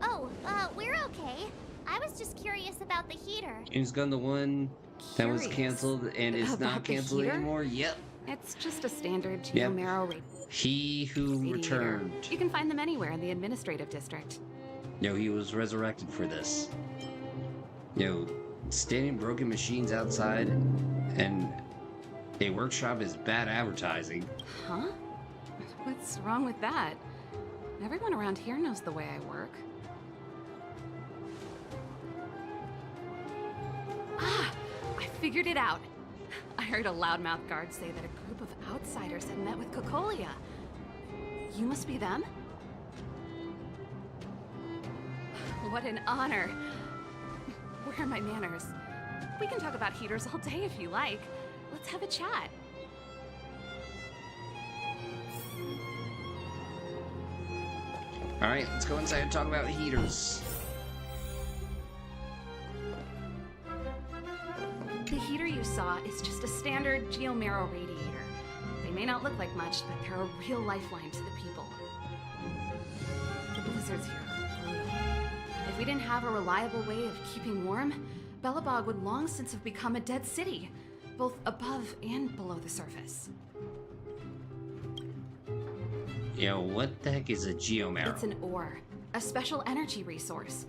Oh, we're okay. I was just curious about the heater. James Gunn, the one that was Curious canceled and is about not the canceled heater? anymore? Yep. It's just a standard Yep. Geomero He who radiator. returned. You can find them anywhere in the administrative district. Yo, he was resurrected for this. Yo, standing broken machines outside and A workshop is bad advertising. Huh? What's wrong with that? Everyone around here knows the way I work. Ah! I figured it out! I heard a loudmouth guard say that a group of outsiders had met with Cocolia. You must be them? What an honor. Where are my manners? We can talk about heaters all day if you like. Let's have a chat. Alright, let's go inside and talk about heaters. The heater you saw is just a standard geomarrow radiator. They may not look like much, but they're a real lifeline to the people. The blizzards here are brutal. If we didn't have a reliable way of keeping warm, Belobog would long since have become a dead city, both above and below the surface. Yo, what the heck is a geomarrow? It's an ore, a special energy resource.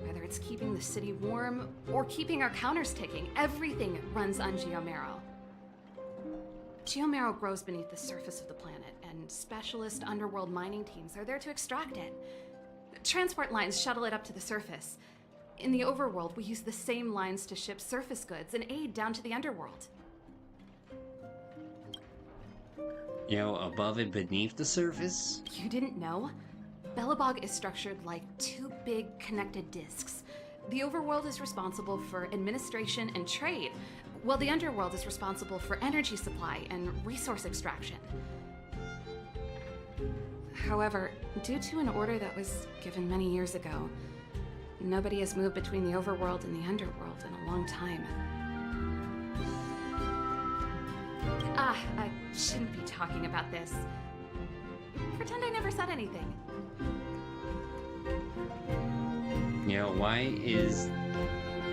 Whether it's keeping the city warm or keeping our counters ticking, everything runs on geomarrow. Geomarrow grows beneath the surface of the planet, and specialist underworld mining teams are there to extract it. Transport lines shuttle it up to the surface. In the overworld, we use the same lines to ship surface goods and aid down to the underworld. You know, above and beneath the surface? You didn't know? Belobog is structured like two big connected discs. The overworld is responsible for administration and trade, while the underworld is responsible for energy supply and resource extraction. However, due to an order that was given many years ago, nobody has moved between the overworld and the underworld in a long time. I shouldn't be talking about this. Pretend I never said anything. You know, why is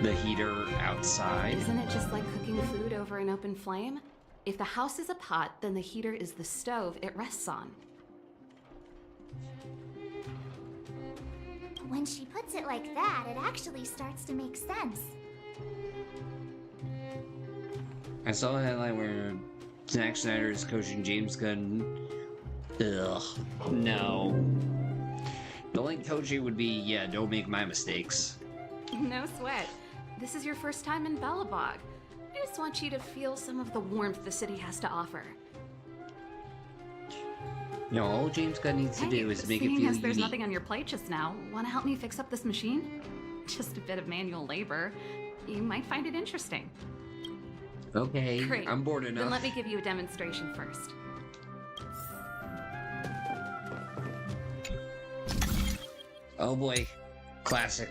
the heater outside? Isn't it just like cooking food over an open flame? If the house is a pot, then the heater is the stove it rests on. When she puts it like that, it actually starts to make sense. I saw a headline where Zack Snyder is coaching James Gunn. Ugh, no. The only coaching would be, yeah, don't make my mistakes. No sweat. This is your first time in Belobog. I just want you to feel some of the warmth the city has to offer. No, all James Gunn needs to do is make it feel seeing as there's unique. nothing on your plate just now, want to help me fix up this machine? Just a bit of manual labor. You might find it interesting. Okay, Great. I'm bored enough. Then let me give you a demonstration first. Oh boy, classic.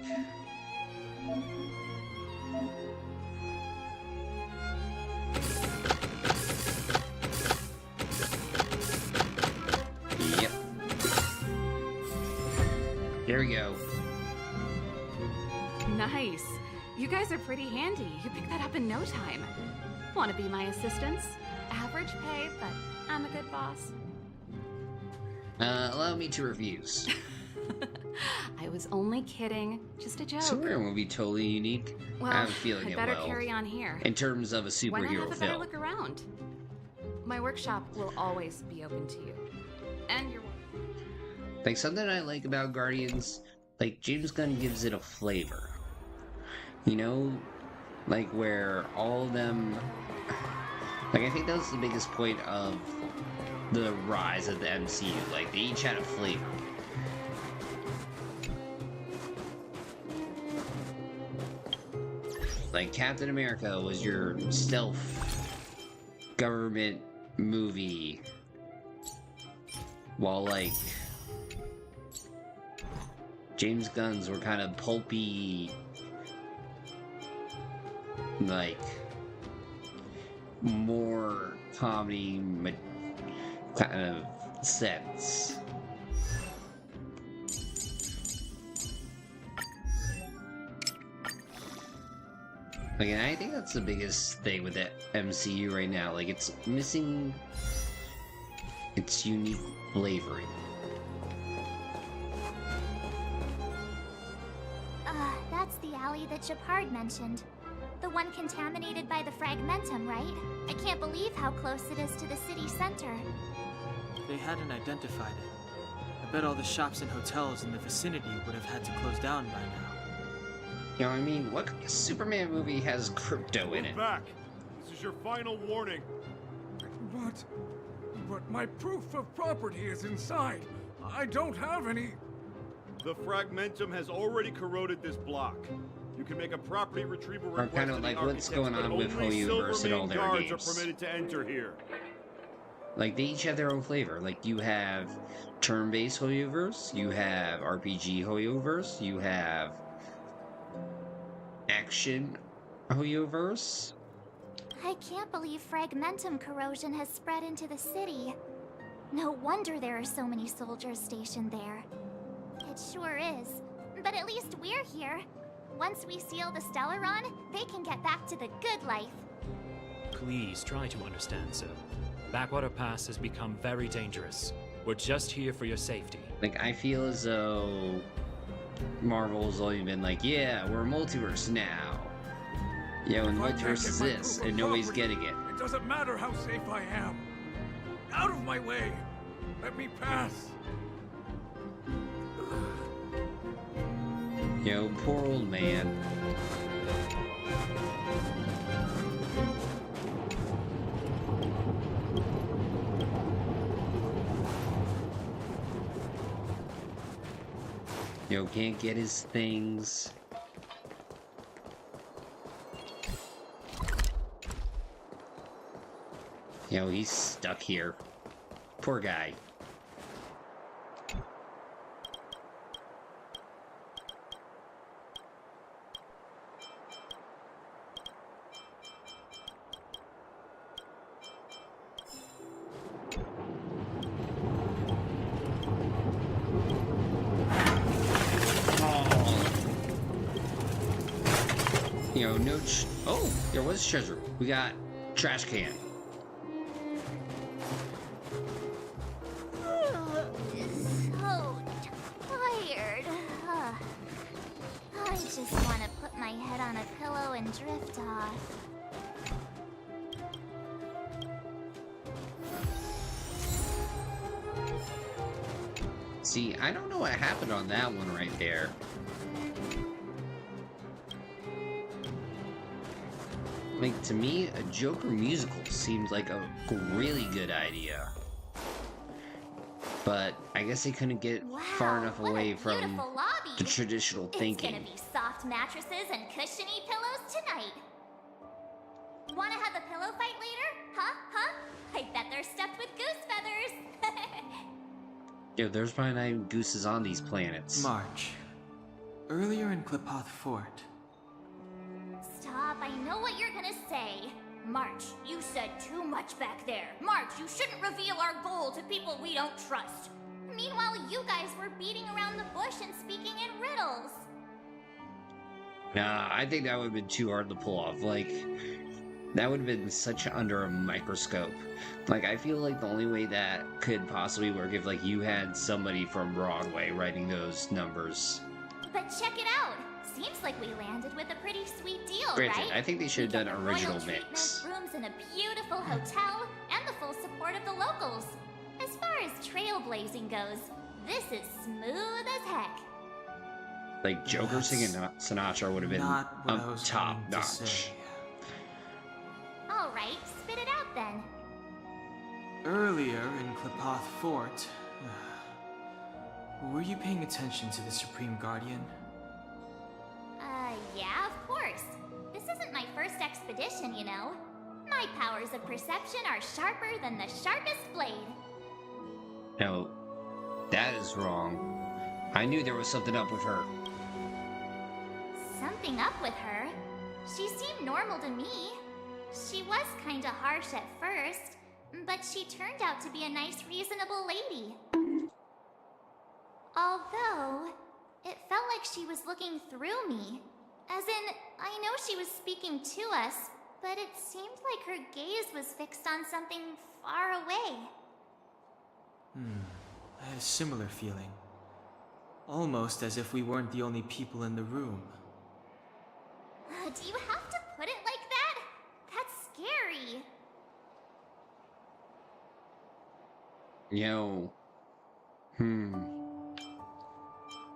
Yep. There we go. Nice. You guys are pretty handy. You picked that up in no time. Want to be my assistants? Average pay, but I'm a good boss. Allow me to refuse. I was only kidding. Just a joke. Superhero will be totally unique. Well, I have a feeling I'd it better will. carry on here. In terms of a Why not superhero have a better film. look around? My workshop will always be open to you. And you're Like, something I like about Guardians, like, James Gunn gives it a flavor. You know? Like, where all of them... Like, I think that was the biggest point of the rise of the MCU. Like, they each had a flavor. Like, Captain America was your stealth government movie. While, like, James Gunn's were kind of pulpy, like, more comedy kind of sense. Like, and I think that's the biggest thing with the MCU right now. Like, it's missing its unique flavoring. That's the alley that Shepard mentioned. The one contaminated by the fragmentum, right? I can't believe how close it is to the city center. They hadn't identified it. I bet all the shops and hotels in the vicinity would have had to close down by now. You know, I mean, what Superman movie has crypto in it? Back. This is your final warning. But my proof of property is inside. I don't have any. The fragmentum has already corroded this block. You can make a property retrieval Or request kind of to the like what's architects, going on but with only HoYoverse and all their guards games. are permitted to enter here. Like, they each have their own flavor. Like, you have turn-based HoYoverse, you have RPG HoYoverse, you have action HoYoverse. I can't believe fragmentum corrosion has spread into the city. No wonder there are so many soldiers stationed there. It sure is. But at least we're here. Once we seal the Stellaron, they can get back to the good life. Please try to understand, sir. Backwater Pass has become very dangerous. We're just here for your safety. Like, I feel as though Marvel's only been like, yeah, we're a multiverse now. Yeah, and multiverse is this, and nobody's getting it. It doesn't matter how safe I am. Out of my way! Let me pass! Yo, poor old man. Yo, can't get his things. Yo, he's stuck here. Poor guy. You know, no oh, there was treasure. We got trash can. So tired. I just want to put my head on a pillow and drift off. See, I don't know what happened on that one right there. Like, to me, a Joker musical seems like a really good idea. But I guess they couldn't get far enough away from the traditional thinking. It's gonna be soft mattresses and cushiony pillows tonight. Wanna have a pillow fight later? Huh? I bet they're stuffed with goose feathers. Yo, there's probably not even gooses on these planets. March. Earlier in Klipoth Fort. Stop, I know what you're gonna say. March, you said too much back there. March, you shouldn't reveal our goal to people we don't trust. Meanwhile, you guys were beating around the bush and speaking in riddles. Nah, I think that would have been too hard to pull off. Like, that would have been such under a microscope. Like, I feel like the only way that could possibly work if, like, you had somebody from Broadway writing those numbers. But check it out. Seems like we landed with a pretty sweet deal, Granted, right? I think they should have done We get original royal mix. treatment, rooms in a beautiful hotel, and the full support of the locals. As far as trailblazing goes, this is smooth as heck. Like, Joker singing Sinatra would have been Not what I was top trying to notch. say. All right, spit it out then. Earlier in Klipoth Fort, were you paying attention to the Supreme Guardian? Yeah, of course. This isn't my first expedition, you know. My powers of perception are sharper than the sharpest blade. No, that is wrong. I knew there was something up with her. Something up with her? She seemed normal to me. She was kinda harsh at first, but she turned out to be a nice, reasonable lady. Although, it felt like she was looking through me. As in, I know she was speaking to us, but it seemed like her gaze was fixed on something far away. I had a similar feeling. Almost as if we weren't the only people in the room. Do you have to put it like Yo.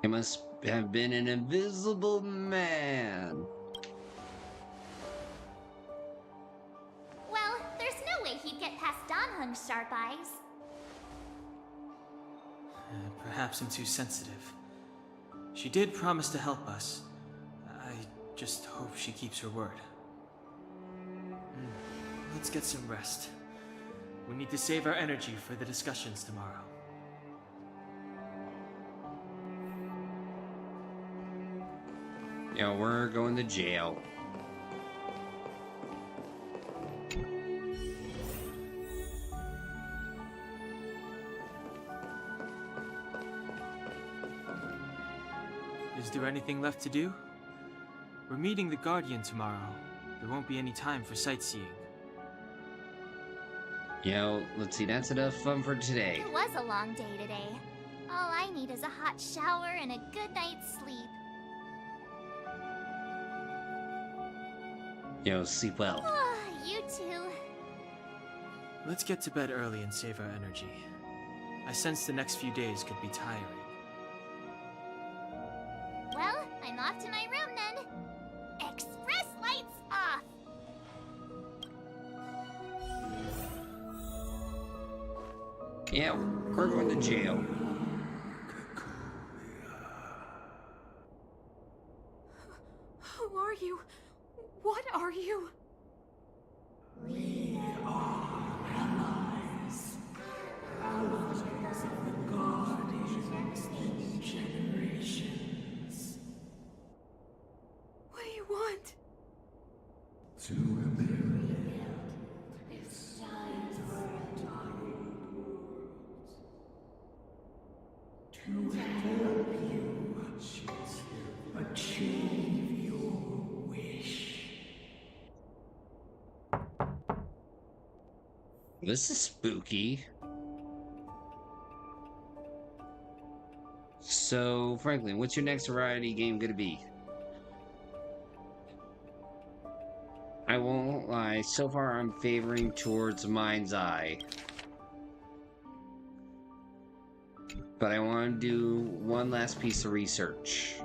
It must have been an invisible man. Well, there's no way he'd get past Don Hung's sharp eyes. Perhaps I'm too sensitive. She did promise to help us. I just hope she keeps her word. Let's get some rest. We need to save our energy for the discussions tomorrow. Yeah, we're going to jail. Is there anything left to do? We're meeting the Guardian tomorrow. There won't be any time for sightseeing. Yo, let's see, that's enough fun for today. It was a long day today. All I need is a hot shower and a good night's sleep. Yo, sleep well. You too. Let's get to bed early and save our energy. I sense the next few days could be tiring. Well, I'm off to my room then. Express lights off! Yeah, we're going to jail. Who are you? What are you? We are allies. Allies of the Guardians in generations. What do you want? To rebuild its to help you achieve your wish. This is spooky. So, Franklin, what's your next variety game gonna be? I won't lie, so far I'm favoring towards Mind's Eye. But I want to do one last piece of research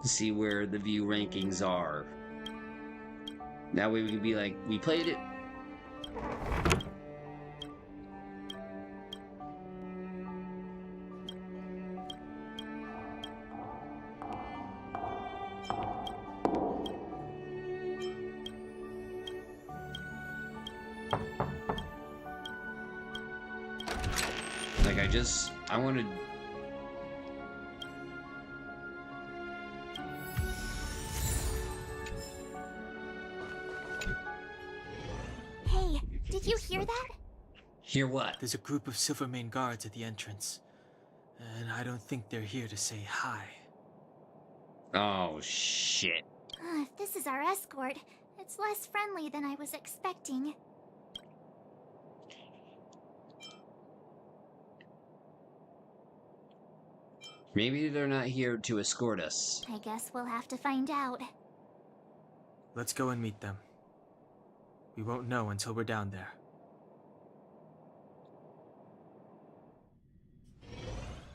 to see where the view rankings are. That way we can be like, we played it. I want to... Hey, did you hear that? Hear what? There's a group of Silvermane guards at the entrance. And I don't think they're here to say hi. Oh, shit. If this is our escort, it's less friendly than I was expecting. Maybe they're not here to escort us. I guess we'll have to find out. Let's go and meet them. We won't know until we're down there.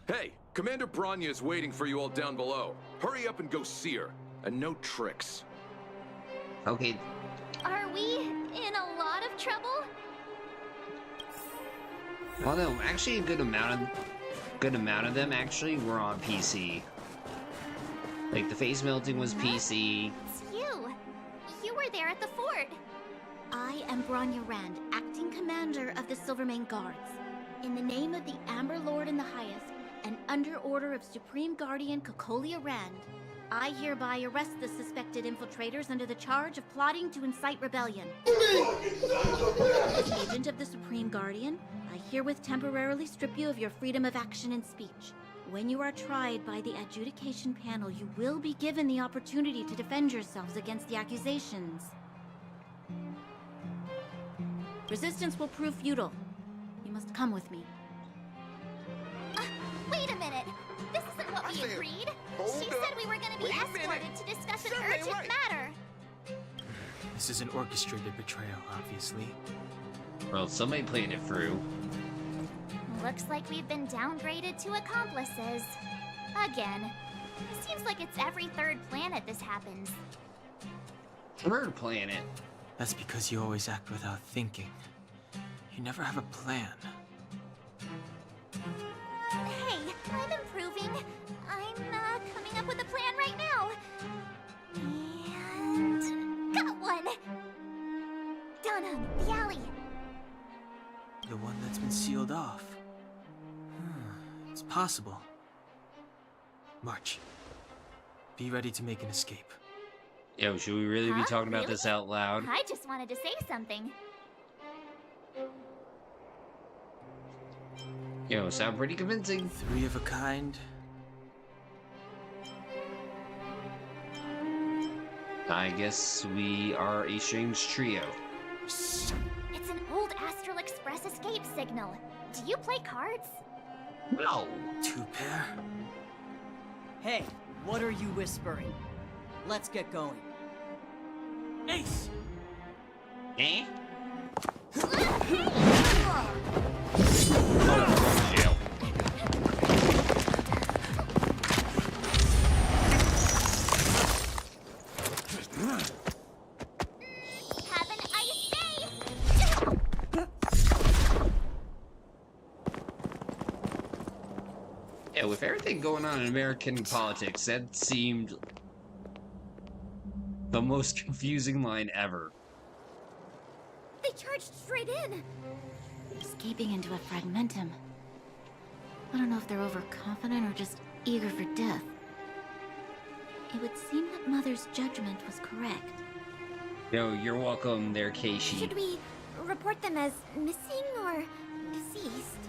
Hey, Commander Bronya is waiting for you all down below. Hurry up and go see her. And no tricks. Okay. Are we in a lot of trouble? Well, no, actually a good amount of them actually were on PC. Like the face melting was PC. It's you. You were there at the fort. I am Bronya Rand, acting commander of the Silvermane Guards. In the name of the Amber Lord in the Highest, and under order of Supreme Guardian Cocolia Rand, I hereby arrest the suspected infiltrators under the charge of plotting to incite rebellion. As agent of the Supreme Guardian, I herewith temporarily strip you of your freedom of action and speech. When you are tried by the adjudication panel, you will be given the opportunity to defend yourselves against the accusations. Resistance will prove futile. You must come with me. Wait a minute. This isn't what we agreed. She said we were going to be escorted to discuss an urgent matter. This is an orchestrated betrayal, obviously. Well, somebody played it through. Looks like we've been downgraded to accomplices. Again. Seems like it's every third planet this happens. Third planet? That's because you always act without thinking. You never have a plan. Hey, I'm improving. I'm coming up with a plan right now. And got one! Donna, the alley. The one that's been sealed off. It's possible. March. Be ready to make an escape. Yo, should we really be talking about this out loud? I just wanted to say something. Yo, sound pretty convincing. 3 of a kind. I guess we are a strange trio. Shh! It's an old Astral Express escape signal. Do you play cards? No. 2 pair? Hey, what are you whispering? Let's get going. Ace! Eh? Have an ice day! Yeah, with everything going on in American politics, that seemed the most confusing line ever. They charged straight in! Escaping into a fragmentum. I don't know if they're overconfident or just eager for death. It would seem that Mother's judgment was correct. Yo, you're welcome there, Keishi. Should we report them as missing or deceased?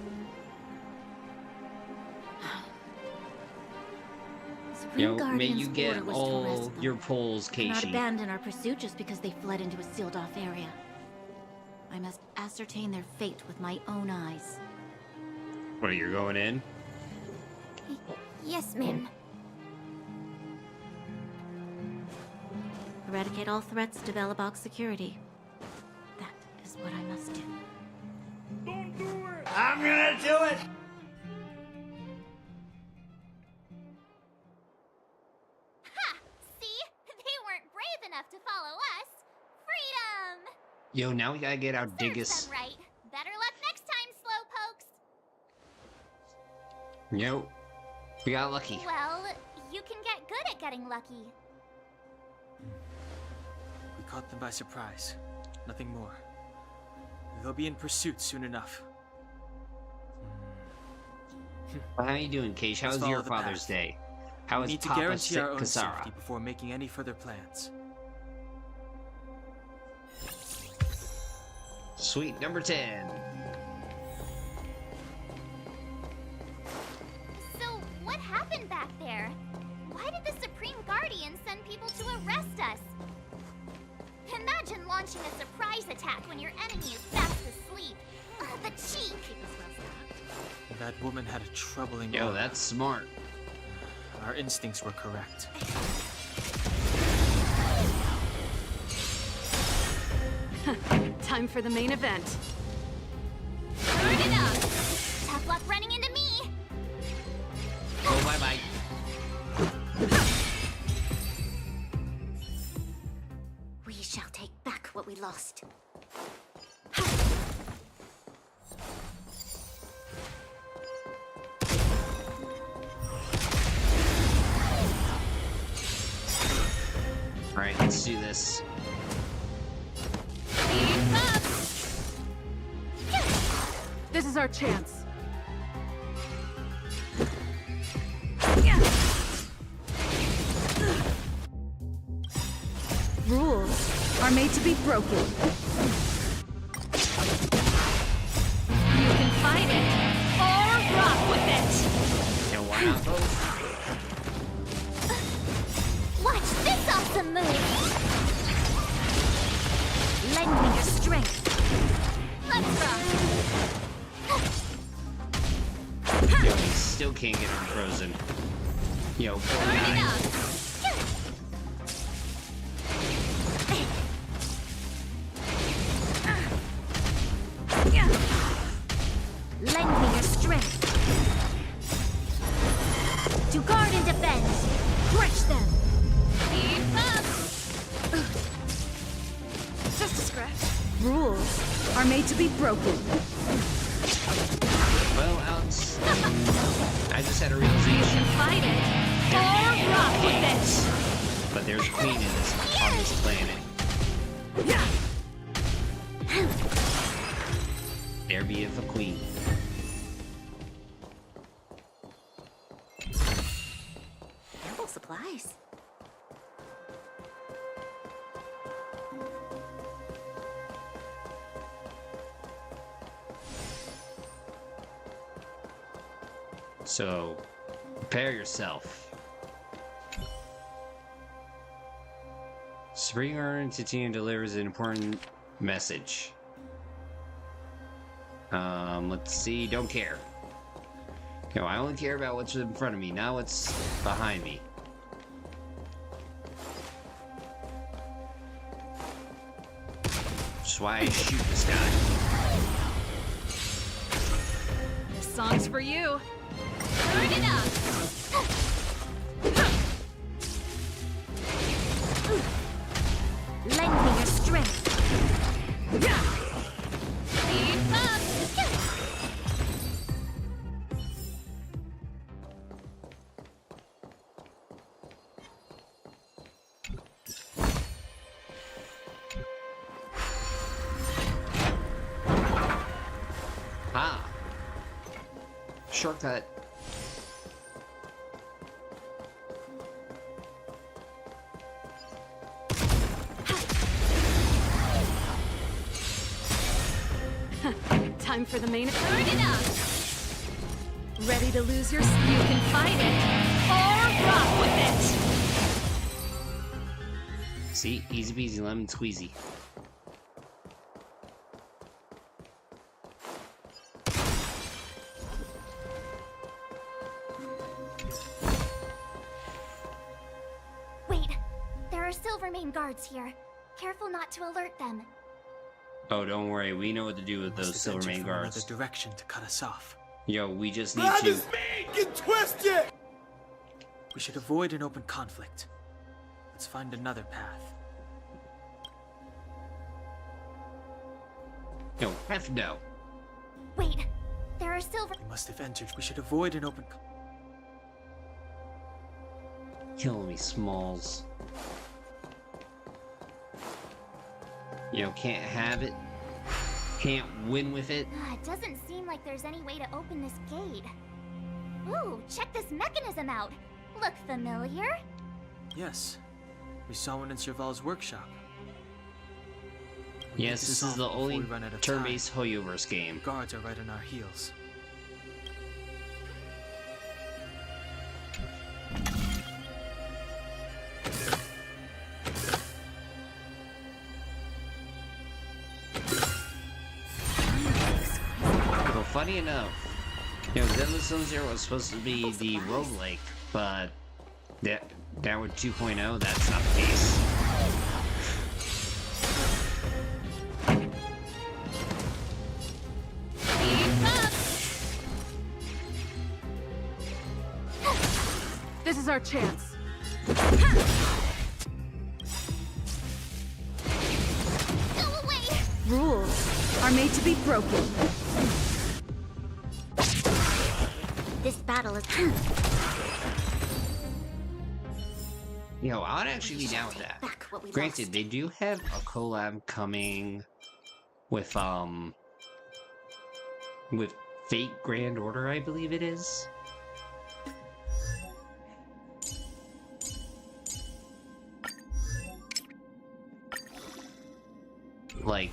Yo, may Guardian's you get order was to all arrest them. your polls, We cannot Keishi. abandon our pursuit just because they fled into a sealed-off area. I must ascertain their fate with my own eyes. What, you're going in? Yes, ma'am. Eradicate all threats to Belobog security. That is what I must do. I'm gonna do it! Ha! See? They weren't brave enough to follow us. Freedom! Yo, now we gotta get our Serves Diggus. them right. Better luck next time, slowpokes. Yo, we got lucky. Well, you can get good at getting lucky. We caught them by surprise. Nothing more. They'll be in pursuit soon enough. Well, how you doing, Keish? How Let's was follow your the Father's path. Day? How We was need to Papa guarantee our own Kasara? safety before making any further plans. Sweet, number 10. So, what happened back there? Why did the Supreme Guardian send people to arrest us? Imagine launching a surprise attack when your enemy is fast asleep. The cheek! That woman had a troubling Yo, aura. that's smart. Our instincts were correct. Time for the main event. Turn it up! Tough luck running into me! Oh, bye-bye. We shall take back what we lost. Alright, let's do this. This is our chance. Rules are made to be broken. You can fight it or rock with it. Yo, why not both? Watch this awesome move! Lend me your strength. Let's rock! Yo, he still can't get unfrozen. Yo, poor guy. Lend Lengthen your strength. To guard and defend. Crush them. Keep up! Just a scratch. Rules are made to be broken. Well, Alex, I just had a You realization. can fight it, or rock with it! But there's a queen on this planet. There beeth a queen. Ample supplies. So, prepare yourself. Spring Urn Titanium delivers an important message. Let's see, don't care. No, I only care about what's in front of me, not what's behind me. That's why I shoot this guy. This song's for you. Turn it up! Lengthen your strength. Keep up! Ah! Shortcut. Time for the main. Turn it up! Ready to lose your... You can fight it, or rock with it! See? Easy peasy lemon squeezy. Wait, there are Silvermane guards here. Careful not to alert them. Oh, don't worry. We know what to do with those Must have entered Silvermane from guards. another direction to cut us off. Yo, we just need That to... is me! Get twisted! We should avoid an open conflict. Let's find another path. No, F no. Wait, there are Silver... We must have entered. We should avoid an open... Kill me, Smalls. You know, can't have it. Can't win with it. It doesn't seem like there's any way to open this gate. Ooh, check this mechanism out. Look familiar? Yes. We saw one in Serval's workshop. We need Yes, to this is solve the it before only we run out of turn-based HoYoverse game. time. Guards are right on our heels. Well, funny enough, you know, Zenless Zone Zero was supposed to be the roguelike, but Downward 2.0, that's not the case. This is our chance. Go away! Rules are made to be broken. This battle is... You know, I'd actually be down with that. Back what we Granted, lost. they do have a collab coming with Fate Grand Order, I believe it is. Like,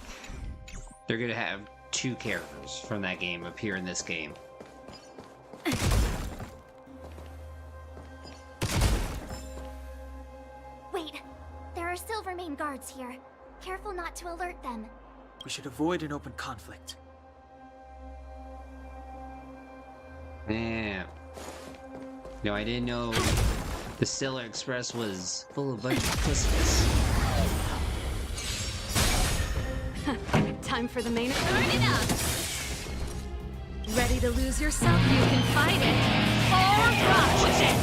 they're gonna have 2 characters from that game appear in this game. Wait, there are Silvermane guards here. Careful not to alert them. We should avoid an open conflict. Yeah. No, I didn't know the Astral Express was full of bunch of pussies. Time for the main. Turn it up! Ready to lose yourself, you can fight it. Or rock with it.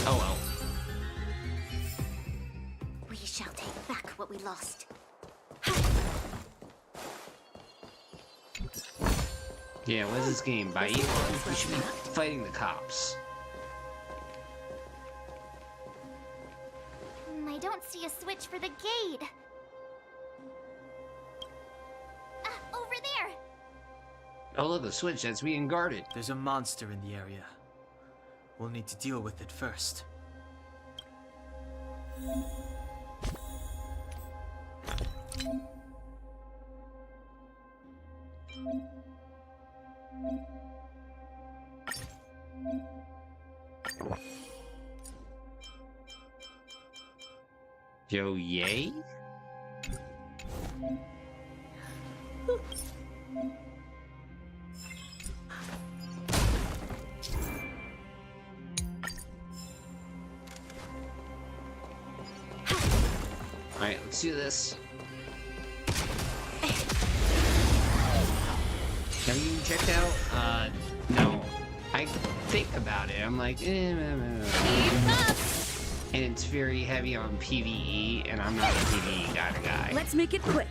Oh well. We shall take back what we lost. Yeah, what is this game? By you? We should be fighting the cops. I don't see a switch for the gate. Over there! Oh look, a switch that's being guarded. There's a monster in the area. We'll need to deal with it first. Yo, yay? Alright, let's do this. Have you checked out? No. I think about it. I'm like, and it's very heavy on PvE, and I'm not a PvE kind of guy. Let's make it quick.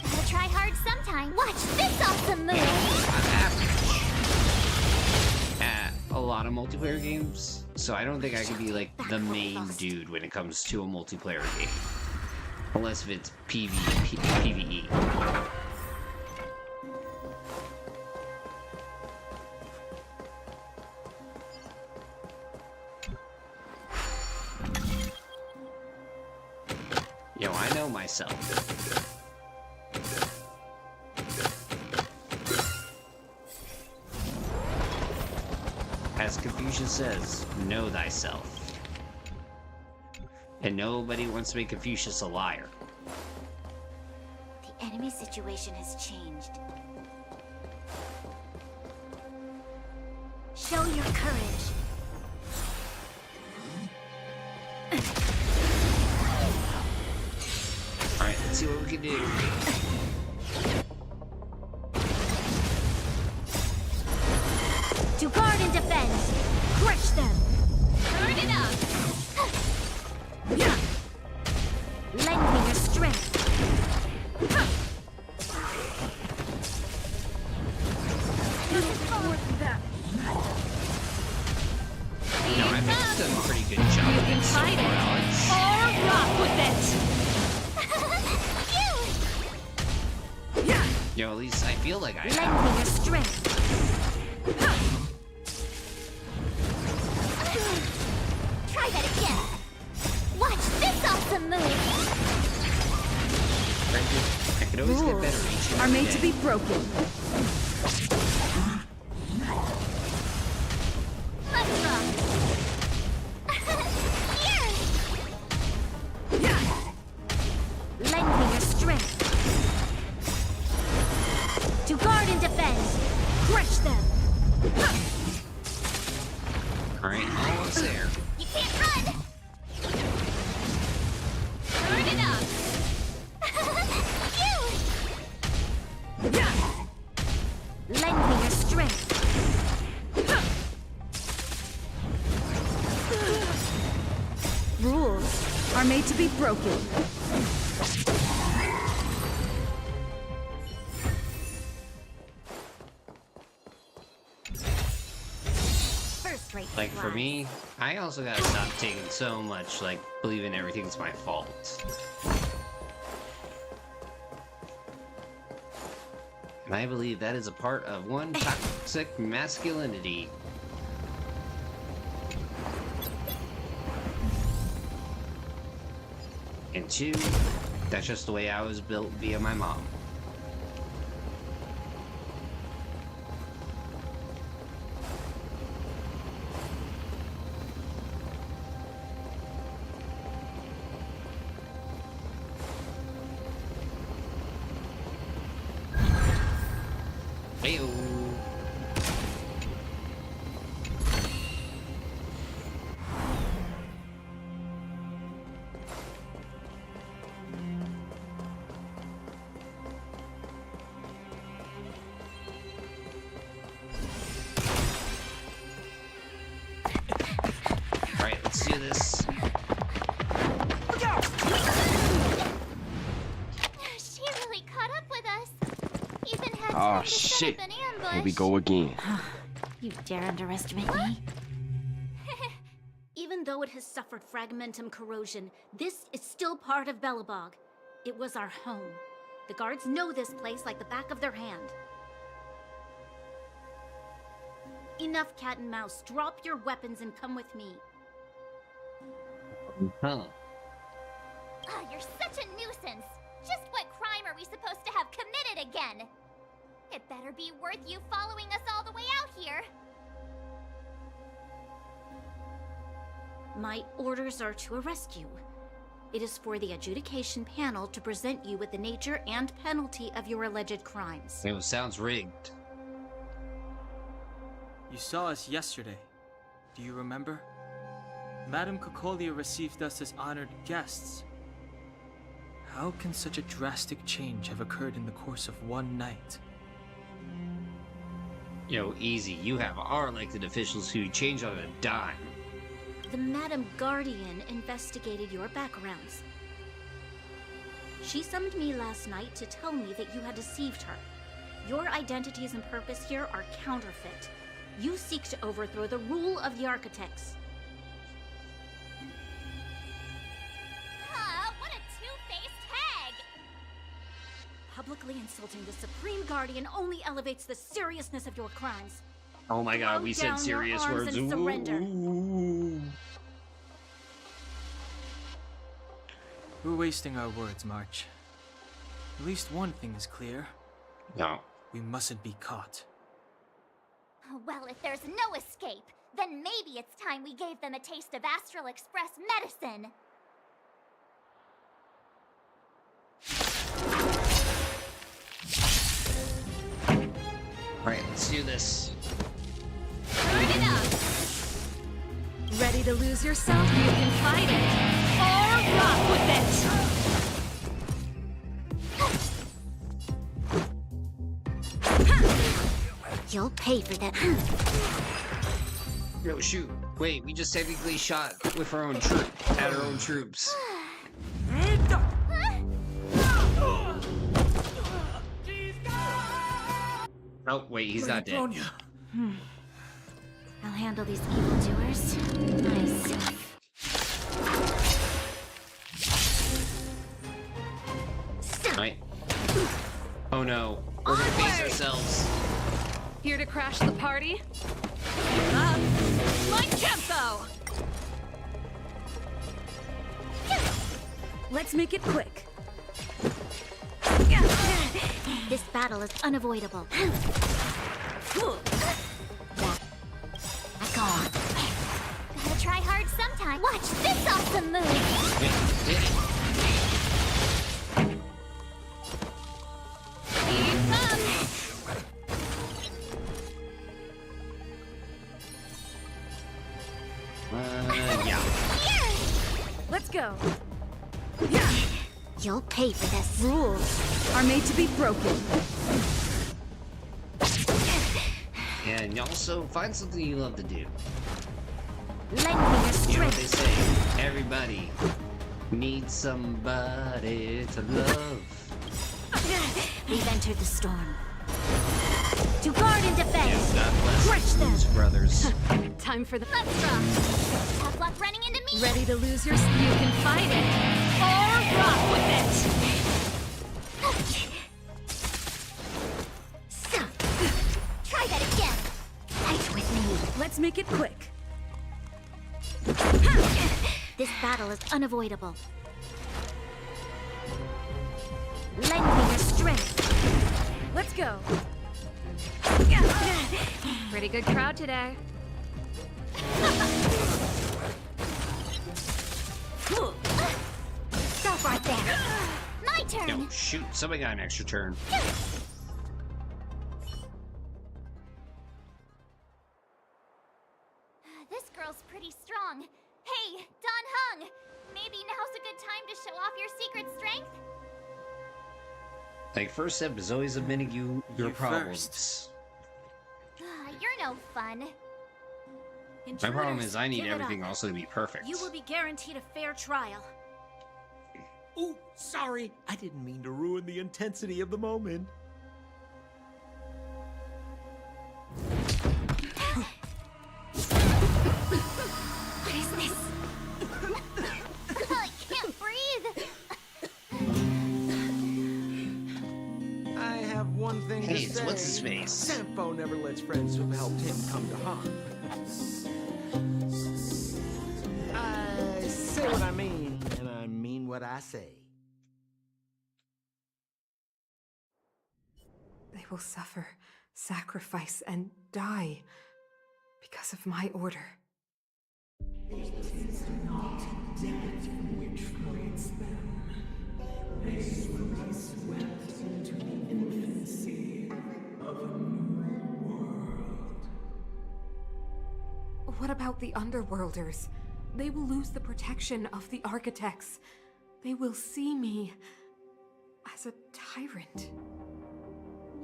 Gotta try hard sometime. Watch this awesome move! I'm average at a lot of multiplayer games, so I don't think I could be like the main dude when it comes to a multiplayer game. Unless if it's PvE. Yo, I know myself. As Confucius says, know thyself. And nobody wants to make Confucius a liar. The enemy situation has changed. Show your courage. Alright, let's see what we can do. To guard and defend! Crush them! Turn it up! Lend me your strength! No, I think it's done a pretty good job You of can it so fight far, it. Alex. Or rock with it. Yo, at least I feel like I Lend have. me your strength! Try that again! Watch this awesome move! I could always get better each and every day. broken. Let's rock! Here! Lend me your strength! To guard and defend! Crush them! Alright, almost there. You can't run! Turn it up! Lend me your strength! Rules are made to be broken. First-rate Like, for me, I also gotta stop taking so much, like, believing everything's my fault. And I believe that is a part of one, toxic masculinity. And two, that's just the way I was built via my mom. Heyo. do this. Look out! She really caught up with us. Even had time to set up an ambush. Here we go again. You dare underestimate me? Even though it has suffered fragmentum corrosion, this is still part of Belobog. It was our home. The guards know this place like the back of their hand. Enough cat and mouse. Drop your weapons and come with me. Huh. You're such a nuisance. Just what crime are we supposed to have committed again? It better be worth you following us all the way out here. My orders are to arrest you. It is for the adjudication panel to present you with the nature and penalty of your alleged crimes. It sounds rigged. You saw us yesterday. Do you remember? Madame Cocolia received us as honored guests. How can such a drastic change have occurred in the course of one night? Yo, easy. You have our elected officials who change on a dime. The Madam Guardian investigated your backgrounds. She summoned me last night to tell me that you had deceived her. Your identities and purpose here are counterfeit. You seek to overthrow the rule of the architects. What a two-faced hag! Publicly insulting the Supreme Guardian only elevates the seriousness of your crimes. Oh my god, Throw we said down your serious arms words. and surrender. We're wasting our words, March. At least one thing is clear. No. We mustn't be caught. Well, if there's no escape, then maybe it's time we gave them a taste of Astral Express medicine. Alright, let's do this. Turn it up! Ready to lose yourself? You can fight it! Or rock with it! You'll pay for that. Yo, shoot. Wait, we just technically shot with our own at our own troops. Oh, wait, he's not dead. I'll handle these evildoers myself. Right. Oh no, we're gonna face ourselves. Here to crash the party? Up! My tempo! Let's make it quick. This battle is unavoidable. Back on. Gotta try hard sometime. Watch this awesome move! Keep up! Yeah. Let's go. You'll pay for this. Rules are made to be broken. And also, find something you love to do. Lend me your You know what they strength. say, everybody needs somebody to love. We've entered the storm. To guard and defend. Yes, God bless Crush them. these brothers. Time for the... Let's rock! Tough luck running into me! Ready to lose your... You can fight it! Or rock with it! So, try that again! Fight with me. Let's make it quick. This battle is unavoidable. Lend me your strength. Let's go. Pretty good crowd today. Stop right there! My turn! No, shoot, somebody got an extra turn. This girl's pretty strong. Hey, Don Hung! Maybe now's a good time to show off your secret strength? Like, first step is always admitting your You problems. You're no fun. My problem Intruders, is I need give it everything up. also to be perfect. You will be guaranteed a fair trial. Ooh, sorry. I didn't mean to ruin the intensity of the moment. What is this? I can't breathe. I have one thing Hey, to it's say. what's his face? Sampo never lets friends who've helped him come to harm. I say what I mean, and I mean what I say. They will suffer, sacrifice, and die because of my order. It is not death which frees them. They will be swept into the infancy of a new world. What about the Underworlders? They will lose the protection of the Architects. They will see me as a tyrant.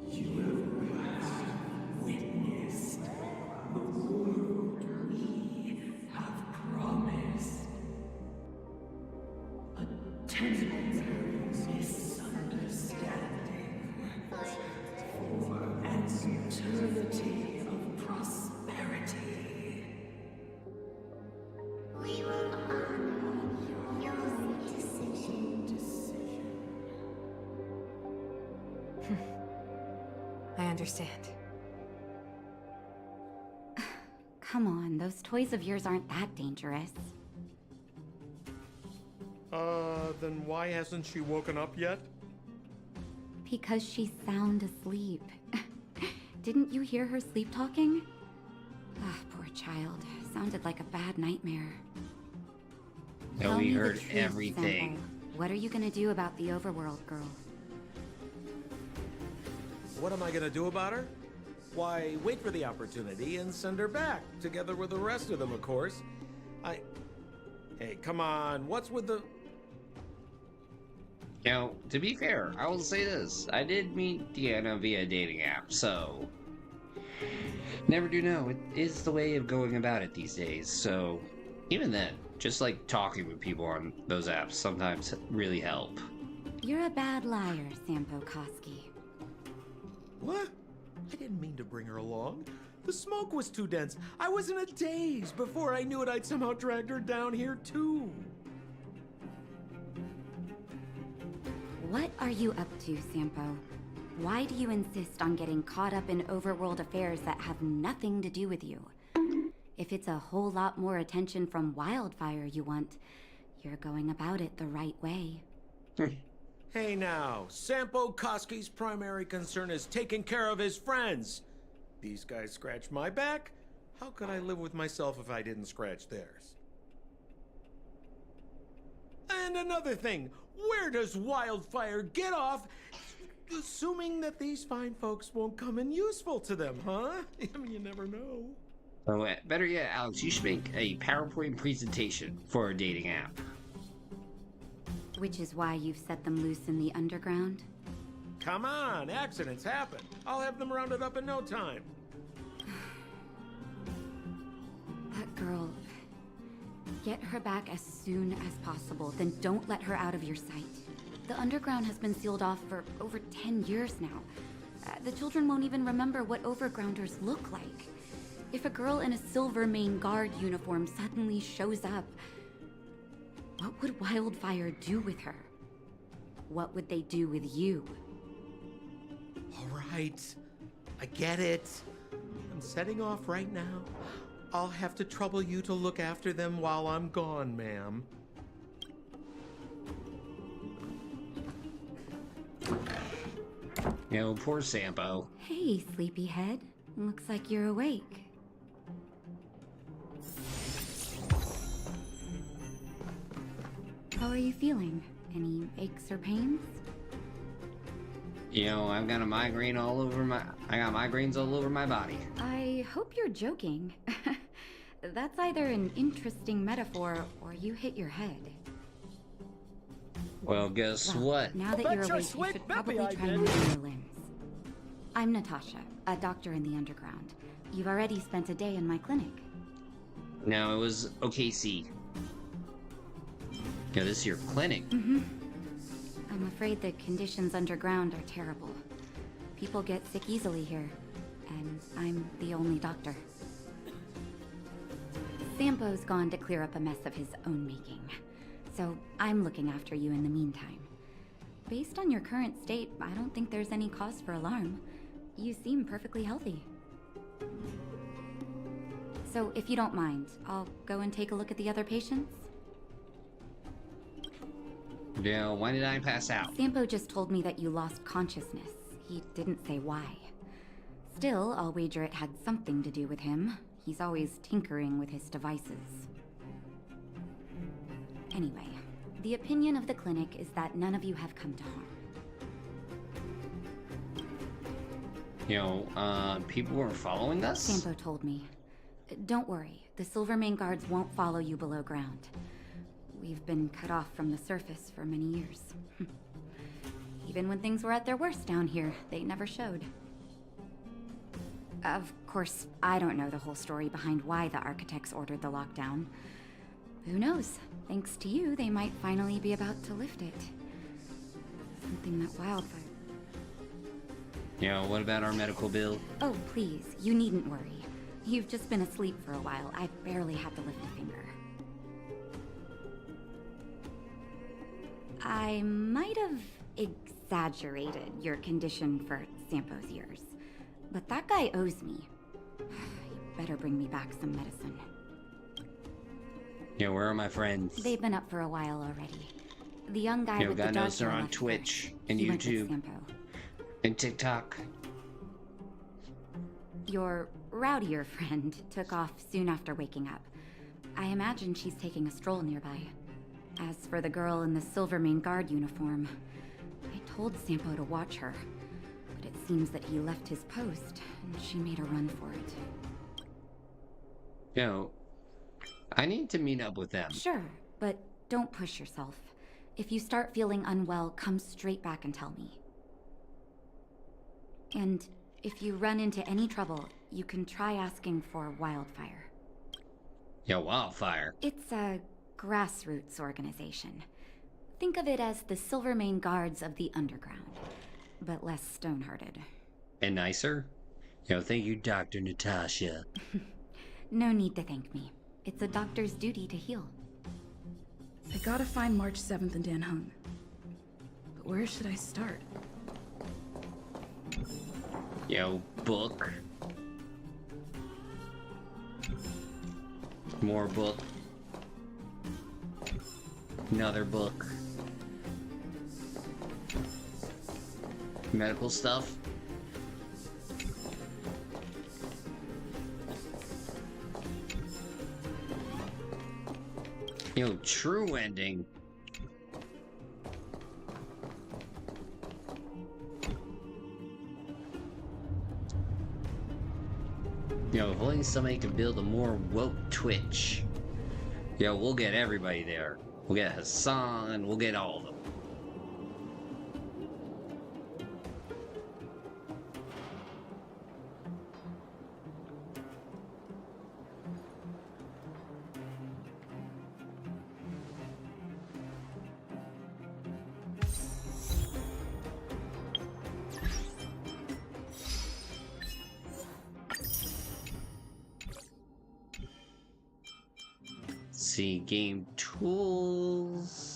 You have witnessed the world we have promised. A temporary misunderstanding for an eternity of prosperity. We will honor your decision. I understand. Come on, those toys of yours aren't that dangerous. Then why hasn't she woken up yet? Because she's sound asleep. Didn't you hear her sleep talking? Ah, poor child. Sounded like a bad nightmare. No, Tell we me the heard truth, everything. Senpai. What are you gonna do about the overworld girl? What am I gonna do about her? Why, wait for the opportunity and send her back, together with the rest of them, of course. Hey, come on, what's with the... You know, to be fair, I will say this. I did meet Deanna via a dating app, so... Never do know. It is the way of going about it these days, so... Even then, just like talking with people on those apps sometimes really help. You're a bad liar, Sampo Koski. What? I didn't mean to bring her along. The smoke was too dense. I was in a daze. Before I knew it, I'd somehow dragged her down here, too. What are you up to, Sampo? Why do you insist on getting caught up in overworld affairs that have nothing to do with you? If it's a whole lot more attention from Wildfire you want, you're going about it the right way. Hey now, Sampo Koski's primary concern is taking care of his friends. These guys scratch my back. How could I live with myself if I didn't scratch theirs? And another thing, where does Wildfire get off assuming that these fine folks won't come in useful to them, huh? I mean, you never know. Oh, better yet, Alex, you should make a PowerPoint presentation for a dating app. Which is why you've set them loose in the underground? Come on, accidents happen. I'll have them rounded up in no time. That girl... Get her back as soon as possible, then don't let her out of your sight. The underground has been sealed off for over 10 years now. The children won't even remember what overgrounders look like. If a girl in a silver main guard uniform suddenly shows up, what would Wildfire do with her? What would they do with you? All right, I get it. I'm setting off right now. I'll have to trouble you to look after them while I'm gone, ma'am. You know, poor Sampo. Hey, sleepyhead. Looks like you're awake. How are you feeling? Any aches or pains? You know, I've got a migraine all over my... I got migraines all over my body. I hope you're joking. That's either an interesting metaphor or you hit your head. Well, guess what? Now that you're awake, you should probably try moving your limbs. I'm Natasha, a doctor in the underground. You've already spent a day in my clinic. No, it was OKC. Yeah, this is your clinic. I'm afraid the conditions underground are terrible. People get sick easily here, and I'm the only doctor. Sampo's gone to clear up a mess of his own making, so I'm looking after you in the meantime. Based on your current state, I don't think there's any cause for alarm. You seem perfectly healthy. So if you don't mind, I'll go and take a look at the other patients. Yeah, why did I pass out? Sampo just told me that you lost consciousness. He didn't say why. Still, I'll wager it had something to do with him. He's always tinkering with his devices. Anyway, the opinion of the clinic is that none of you have come to harm. You know, people were following us? Sampo told me. Don't worry, the Silvermane guards won't follow you below ground. We've been cut off from the surface for many years. Even when things were at their worst down here, they never showed. Of course, I don't know the whole story behind why the architects ordered the lockdown. Who knows? Thanks to you, they might finally be about to lift it. Something that wildfire... You know, what about our medical bill? Oh, please, you needn't worry. You've just been asleep for a while. I barely had to lift a finger. I might have exaggerated your condition for Sampo's years, but that guy owes me. You better bring me back some medicine. Yeah, where are my friends? They've been up for a while already. The young guy with the God dark knows they're hair on left Twitch first. and He went with YouTube Sampo. and TikTok. Your rowdier friend took off soon after waking up. I imagine she's taking a stroll nearby. As for the girl in the Silvermane guard uniform, I told Sampo to watch her, but it seems that he left his post, and she made a run for it. You know, I need to meet up with them. Sure, but don't push yourself. If you start feeling unwell, come straight back and tell me. And if you run into any trouble, you can try asking for Wildfire. Yeah, Wildfire. It's a grassroots organization. Think of it as the Silvermane Guards of the Underground, but less stone-hearted. And nicer? You know, thank you, Dr. Natasha. No need to thank me. It's a doctor's duty to heal. I gotta find March 7th in Dan Hung. But where should I start? Yo, book. More book. Another book. Medical stuff. Yo, true ending. Yo, if only somebody could build a more woke Twitch. Yo, we'll get everybody there. We'll get Hassan, we'll get all of them. See, game tools.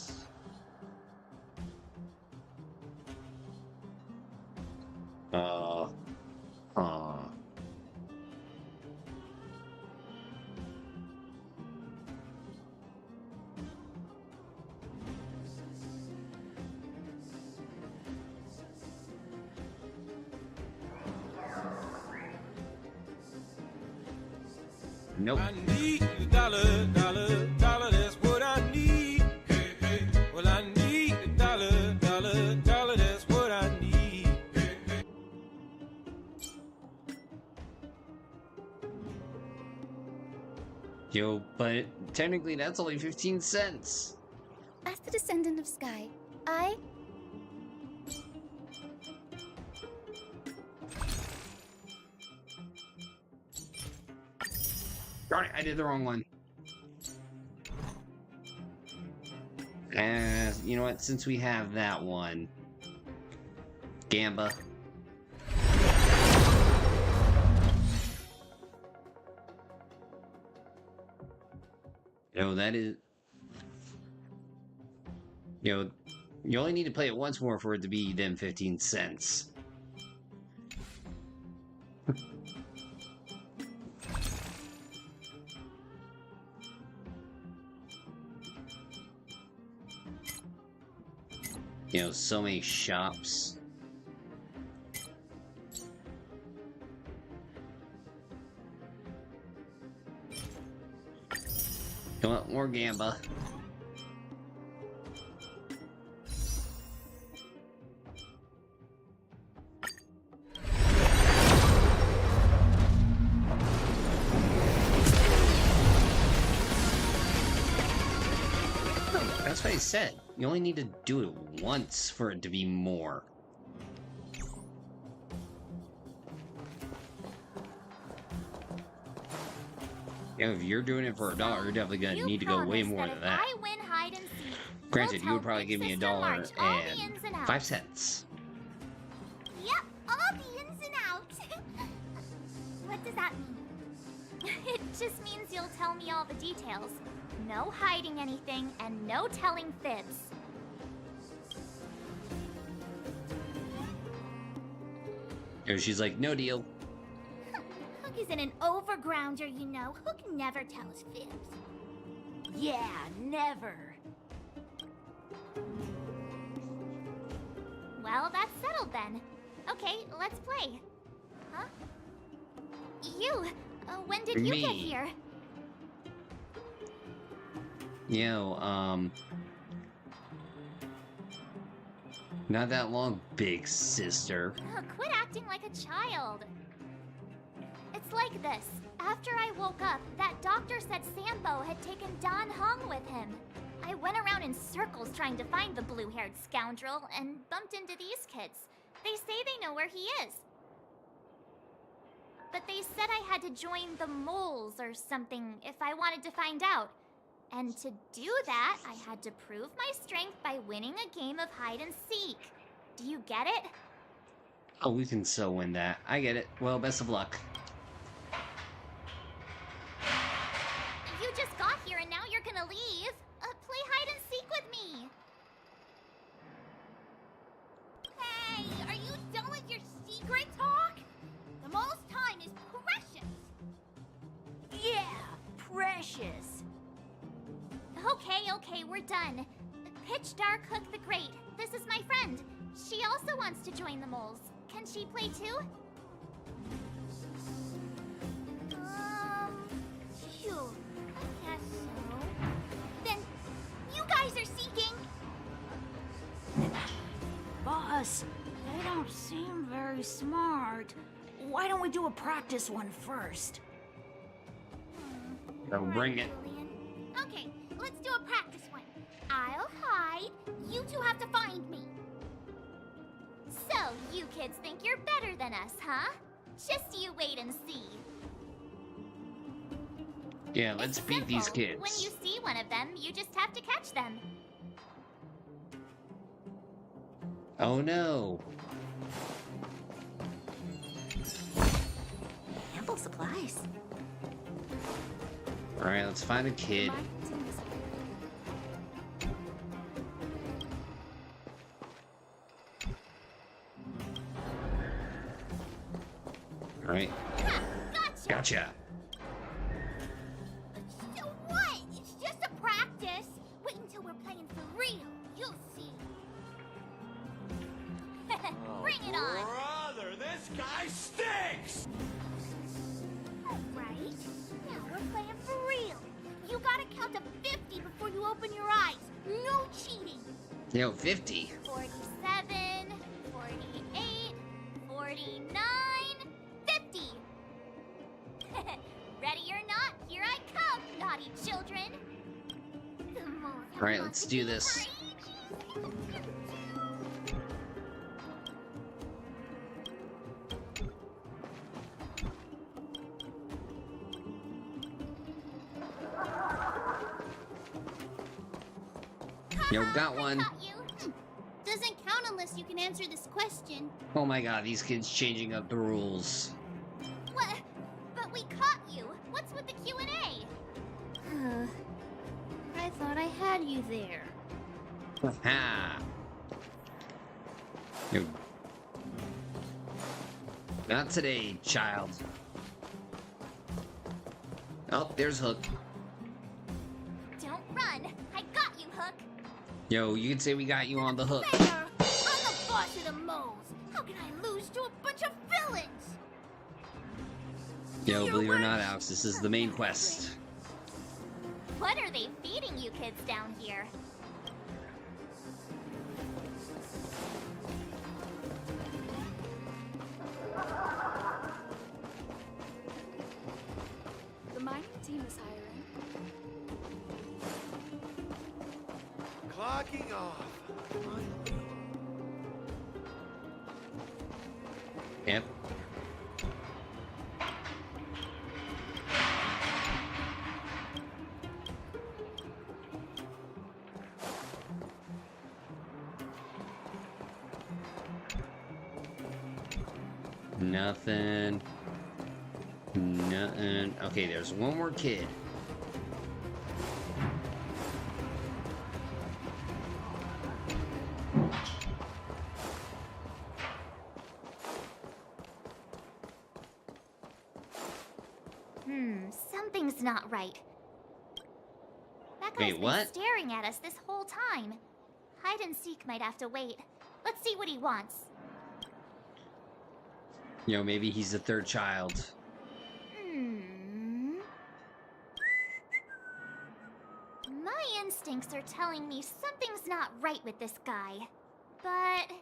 Nope. I need a dollar, dollar, dollar, that's what I need. Hey, hey. Well, I need a dollar, dollar, dollar, that's what I need. Hey, hey. Yo, but technically that's only 15 cents. As the descendant of Sky, I... Darn it, I did the wrong one. You know what? Since we have that one, Gamba. That is. You only need to play it once more for it to be them 15 cents. So many shops. You want more Gamba? That's what I said. You only need to do it once for it to be more. If you're doing it for $1, you're definitely gonna need to go way more than that. I win hide and seek. Granted, you would probably give me $1.05. Yep, all the ins and outs. What does that mean? It just means you'll tell me all the details. No hiding anything, and no telling fibs. She's like, no deal. Hook isn't an overgrounder, you know. Hook never tells fibs. Yeah, never. Well, that's settled then. Okay, let's play. Huh? You, when did you get here? Not that long, big sister. Quit acting like a child. It's like this. After I woke up, that doctor said Sambo had taken Don Hung with him. I went around in circles trying to find the blue-haired scoundrel and bumped into these kids. They say they know where he is. But they said I had to join the moles or something if I wanted to find out. And to do that, I had to prove my strength by winning a game of hide and seek. Do you get it? Oh, we can so win that. I get it. Well, best of luck. You just got here and now you're gonna leave. Play hide and seek with me. Hey, are you done with your secret talk? The most time is precious. Yeah, precious. Okay, we're done. Pitch Dark Hook the Great. This is my friend. She also wants to join the moles. Can she play too? Sure. I guess so. Then, you guys are seeking. Boss, they don't seem very smart. Why don't we do a practice one first? Bring it. Okay, let's do a practice one. I'll hide. You two have to find me. So, you kids think you're better than us, huh? Just you wait and see. Yeah, let's beat these kids. When you see one of them, you just have to catch them. Oh no. Ample supplies. Alright, let's find a kid. Alright. Gotcha. So what? It's just a practice. Wait until we're playing for real. You'll see. Bring it on. Brother, this guy stinks! Alright. Now we're playing for real. You gotta count to 50 before you open your eyes. No cheating. 50. 47, 48, 49, 50. Ready or not, here I come, naughty children. Alright, let's do this. Yo, got one. Caught you. Doesn't count unless you can answer this question. Oh my god, these kids changing up the rules. What? But we caught you. What's with the Q&A? I thought I had you there. Ha! Yo. Not today, child. Oh, there's Hook. Don't run. I got you, Hook. Yo, you can say we got you on the hook. There. I'm the boss of the moles. How can I lose to a bunch of villains? Yo, believe it or not, Alex, this is the main quest. What are they feeding you kids down here? The mining team is hiring. Clocking off. Yep. Nothing. Nothing. Okay, there's one more kid. Something's not right. That guy's Wait, been what? staring at us this whole time. Hide and seek might have to wait. Let's see what he wants. You know, maybe he's the third child. My instincts are telling me something's not right with this guy. But...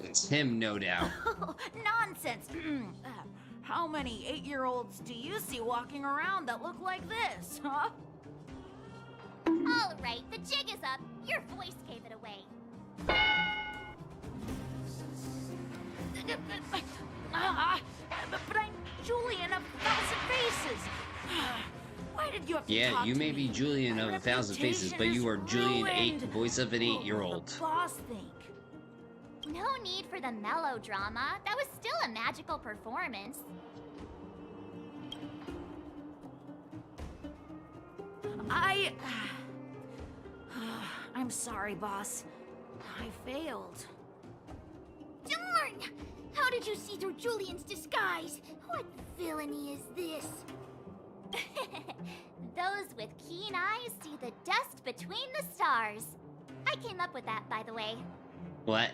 It's him, no doubt. Nonsense! How many 8-year-olds do you see walking around that look like this, huh? All right, the jig is up. Your voice gave it away. But I'm Julian of 1,000 Faces. Why did you have to Yeah, talk you to may me? be Julian of My 1,000 faces, but you are reputation Julian is 8, ruined. voice of an What will 8-year-old. the boss think? No need for the melodrama. That was still a magical performance. I'm sorry, boss. I failed. Darn! How did you see through Julian's disguise? What villainy is this? Those with keen eyes see the dust between the stars. I came up with that, by the way. What?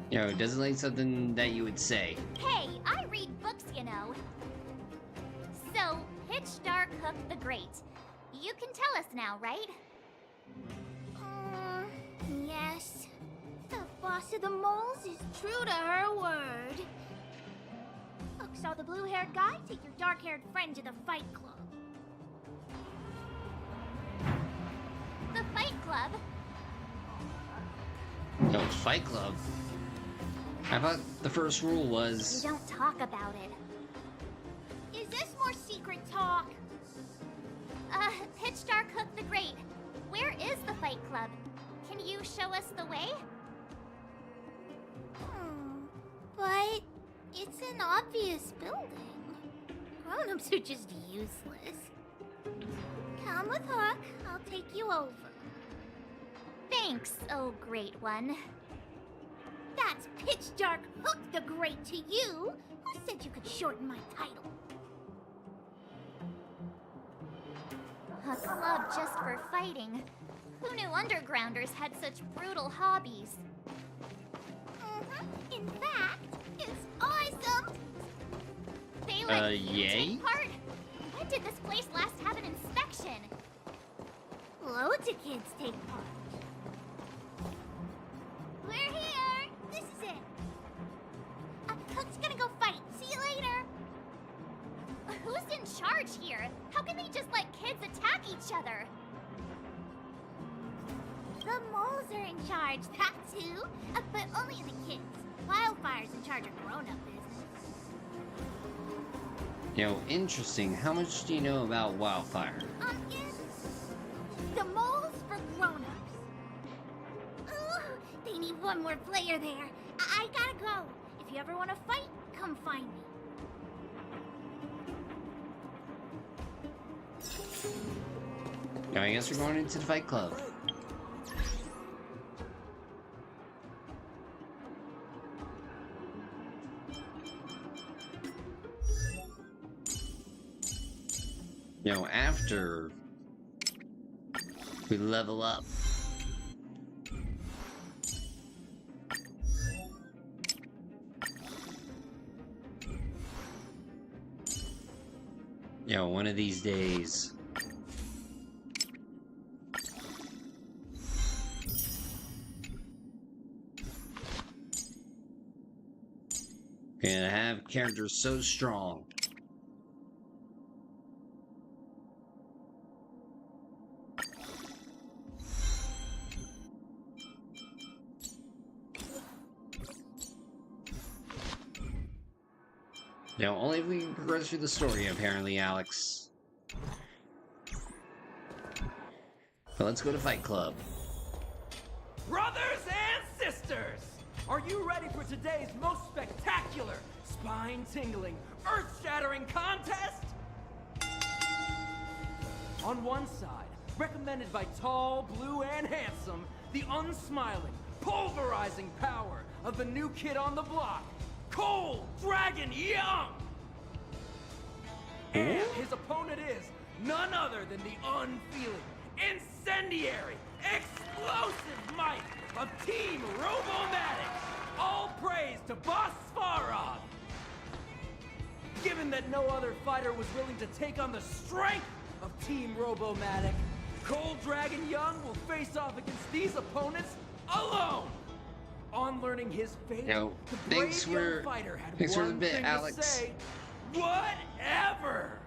You know, it doesn't like something that you would say. Hey, I read books, you know. So, Pitch Dark Hook the Great. You can tell us now, right? Yes. The boss of the moles is true to her word. Look, saw the blue-haired guy take your dark-haired friend to the Fight Club. The Fight Club? No, Fight Club. I thought the first rule was... We don't talk about it. Is this more secret talk? Pitch Dark Hook the Great. Where is the Fight Club? Can you show us the way? But it's an obvious building. Grown-ups are just useless. Come with Hook. I'll take you over. Thanks, oh great one. That's Pitch Dark Hook the Great to you. Who said you could shorten my title? A club just for fighting. Who knew undergrounders had such brutal hobbies? In fact, it's awesome. They let you yay? take part? When did this place last have an inspection? Loads of kids take part. We're here. This is it. Hook's gonna go fight. See you later. Who's in charge here? How can they just let kids attack each other? The moles are in charge, that too. But only the kids. Wildfire's in charge of grown-up business. Interesting. How much do you know about Wildfire? The mole's for grown-ups. Ugh, they need one more player there. I gotta go. If you ever want to fight, come find me. I guess we're going into the Fight Club. After we level up. One of these days. Gonna have characters so strong. Only if we can progress through the story, apparently, Alex. But let's go to Fight Club. Brothers and sisters, are you ready for today's most spectacular, spine-tingling, earth-shattering contest? On one side, recommended by tall, blue, and handsome, the unsmiling, pulverizing power of the new kid on the block, Cold Dragon Young! And his opponent is none other than the unfeeling, incendiary, explosive might of Team Robomatic! All praise to Boss Farog! Given that no other fighter was willing to take on the strength of Team Robomatic, Cold Dragon Young will face off against these opponents alone! On learning his fate, the brave young fighter had one thing to say, whatever!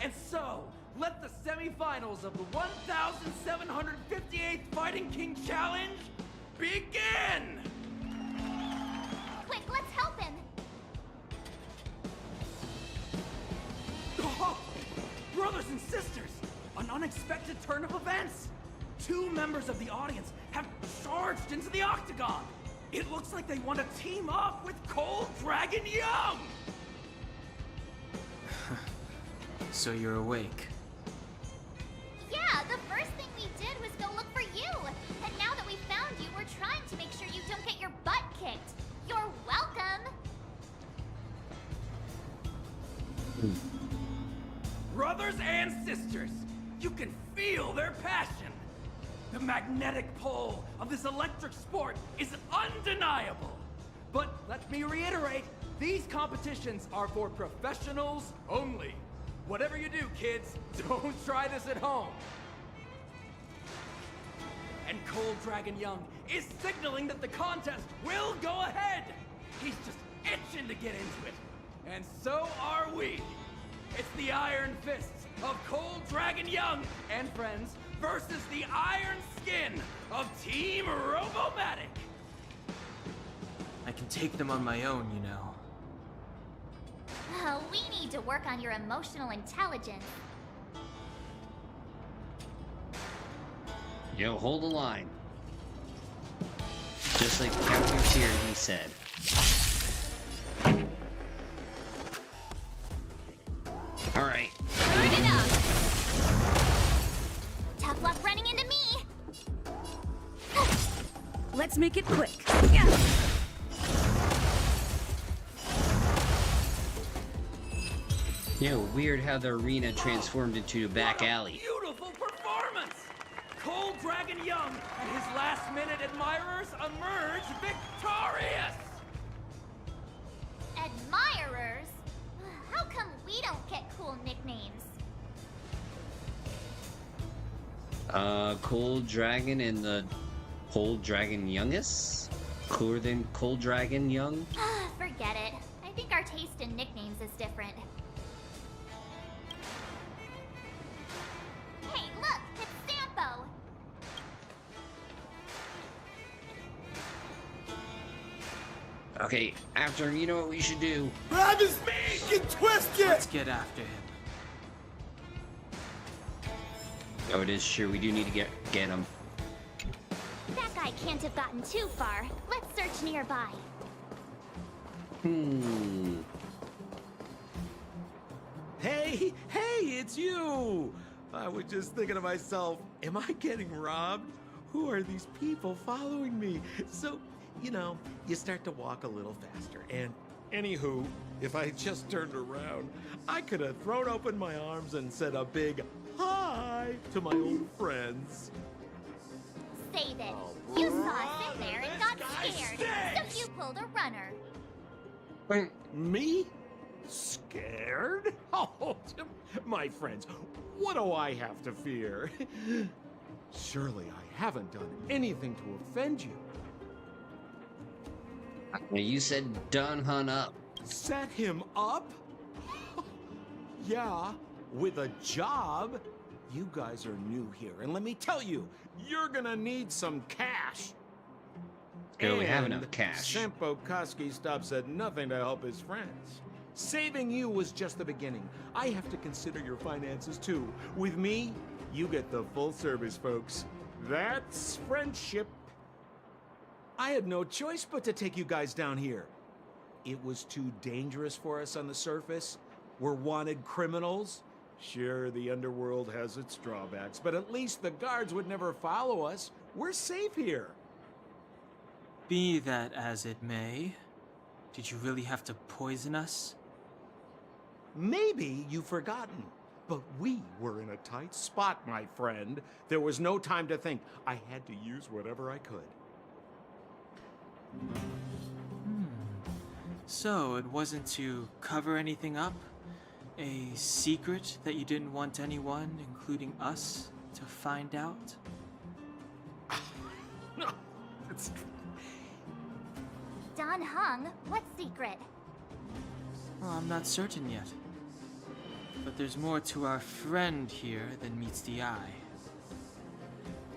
And so, let the semifinals of the 1758th Fighting King Challenge begin! Quick, let's help him! Oh, brothers and sisters, an unexpected turn of events! 2 members of the audience have charged into the octagon! It looks like they want to team up with Cold Dragon Young! So you're awake. Yeah, the first thing we did was go look for you! And now that we found you, we're trying to make sure you don't get your butt kicked! You're welcome! Brothers and sisters, you can feel their passion! The magnetic pull of this electric sport is undeniable! But let me reiterate, these competitions are for professionals only. Whatever you do, kids, don't try this at home. And Cold Dragon Young is signaling that the contest will go ahead! He's just itching to get into it. And so are we! It's the Iron Fists of Cold Dragon Young and friends versus the Iron Skin of Team Robomatic! I can take them on my own, you know. We need to work on your emotional intelligence. Hold the line. Just like Captain Tyranny said. Alright. Good enough! Tough luck running into me! Let's make it quick. Weird how the arena transformed into a back alley. Beautiful performance! Cold Dragon Young and his last-minute admirers emerge victorious! Admirers? How come we don't get cool nicknames? Cold Dragon and the Cold Dragon Youngest? Cooler than Cold Dragon Young? Forget it. I think our taste in nicknames is different. Hey, look! It's Sampo! Okay, after him, you know what we should do? Grab his meat, get twisted! Let's get after him. Oh, it is true. We do need to get him. That guy can't have gotten too far. Let's search nearby. Hey, it's you! I was just thinking to myself, am I getting robbed? Who are these people following me? So, you know, you start to walk a little faster. And anywho, if I just turned around, I could have thrown open my arms and said a big hi to my old friends. Save it. You saw us in there and got scared, so you pulled a runner. Me? Scared? Oh, my friends, what do I have to fear? Surely I haven't done anything to offend you. You said done hun up. Set him up? Yeah, with a job. You guys are new here, and let me tell you, you're gonna need some cash. Yeah, we have enough cash. Senpo Koski stops at nothing to help his friends. Saving you was just the beginning. I have to consider your finances too. With me, you get the full service, folks. That's friendship. I had no choice but to take you guys down here. It was too dangerous for us on the surface. We're wanted criminals. Sure, the underworld has its drawbacks, but at least the guards would never follow us. We're safe here. Be that as it may, did you really have to poison us? Maybe you've forgotten, but we were in a tight spot, my friend. There was no time to think. I had to use whatever I could. So, it wasn't to cover anything up? A secret that you didn't want anyone, including us, to find out? No, it's true. Don Hung, what secret? Well, I'm not certain yet. But there's more to our friend here than meets the eye.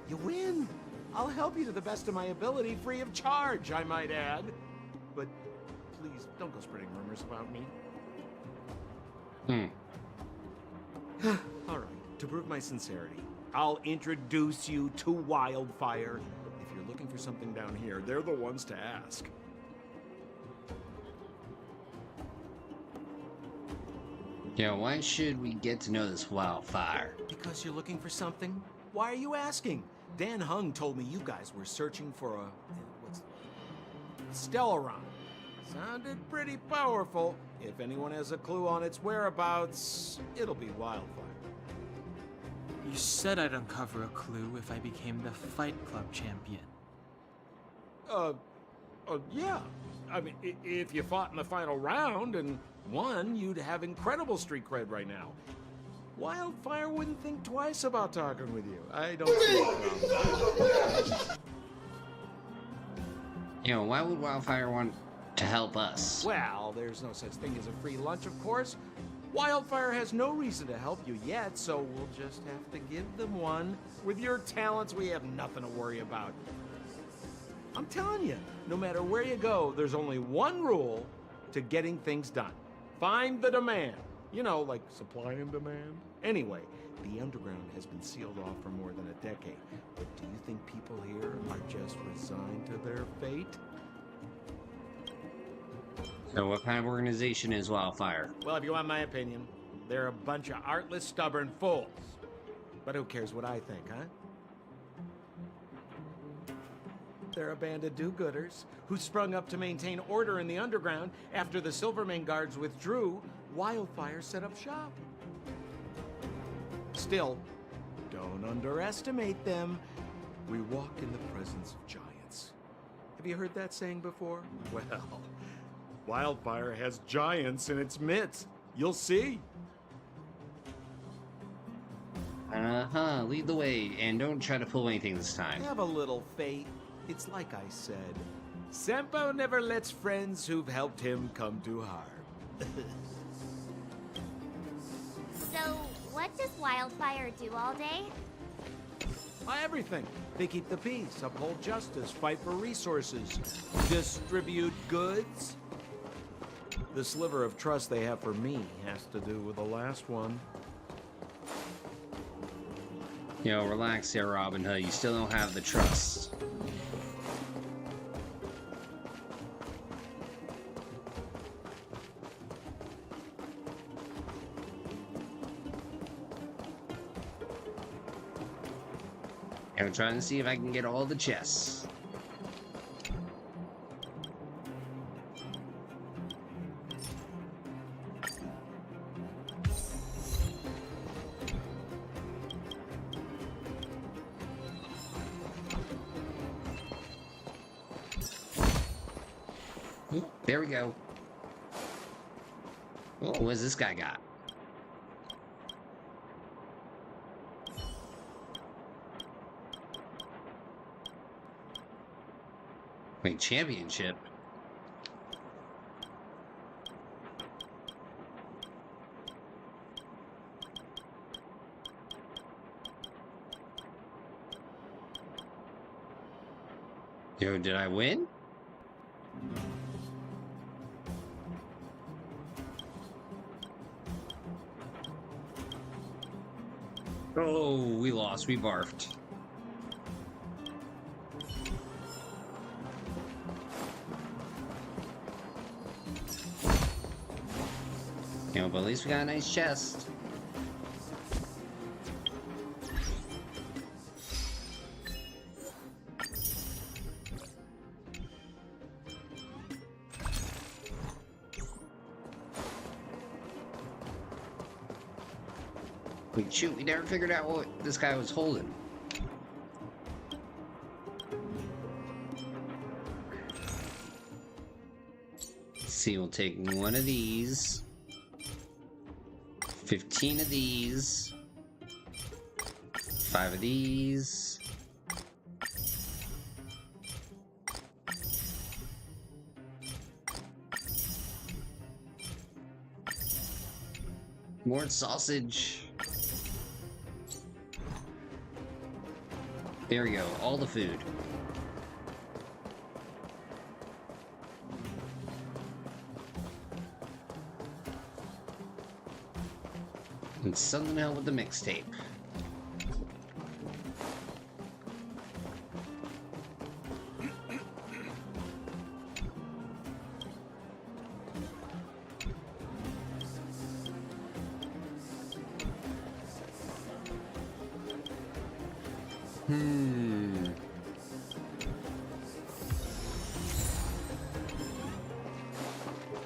You win. I'll help you to the best of my ability, free of charge, I might add. But please, don't go spreading rumors about me. All right, to prove my sincerity, I'll introduce you to Wildfire. If you're looking for something down here, they're the ones to ask. Yeah, why should we get to know this Wildfire? Because you're looking for something? Why are you asking? Dan Hung told me you guys were searching for what's Stellaron. Sounded pretty powerful. If anyone has a clue on its whereabouts, it'll be Wildfire. You said I'd uncover a clue if I became the Fight Club champion. Yeah. I mean, if you fought in the final round and won, you'd have incredible street cred right now. Wildfire wouldn't think twice about talking with you. I don't see a problem. You know, why would Wildfire want to help us? Well, there's no such thing as a free lunch, of course. Wildfire has no reason to help you yet, so we'll just have to give them one. With your talents, we have nothing to worry about. I'm telling you, no matter where you go, there's only one rule to getting things done. Find the demand. You know, like supply and demand. Anyway, the underground has been sealed off for more than a decade. But do you think people here are just resigned to their fate? So what kind of organization is Wildfire? Well, if you want my opinion, they're a bunch of artless, stubborn fools. But who cares what I think, huh? They're a band of do-gooders who sprung up to maintain order in the underground after the Silvermane guards withdrew. Wildfire set up shop. Still, don't underestimate them. We walk in the presence of giants. Have you heard that saying before? Well, Wildfire has giants in its midst. You'll see. Lead the way, and don't try to pull anything this time. Have a little faith. It's like I said. Senpo never lets friends who've helped him come to harm. So, what does Wildfire do all day? Everything. They keep the peace, uphold justice, fight for resources, distribute goods. The sliver of trust they have for me has to do with the last one. Yo, relax here, Robin Hood. You still don't have the trust. I'm trying to see if I can get all the chests. Ooh, there we go. Oh, what's this guy got? Wait, championship? Yo, did I win? Oh, we lost. We barfed. You know, but at least we got a nice chest. Wait, shoot, we never figured out what this guy was holding. Let's see, we'll take one of these. 15 of these. 5 of these. More sausage. There we go, all the food. And something to help with the mixtape.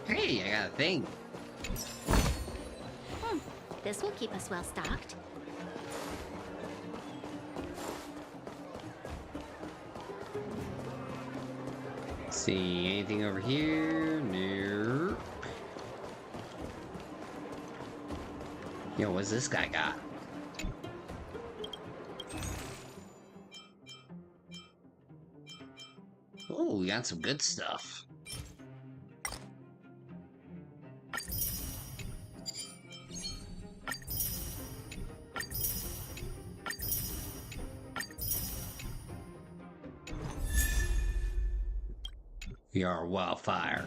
Hey, I got a thing. This will keep us well stocked. See anything over here? No. Yo, what's this guy got? Oh, we got some good stuff. We are wildfire.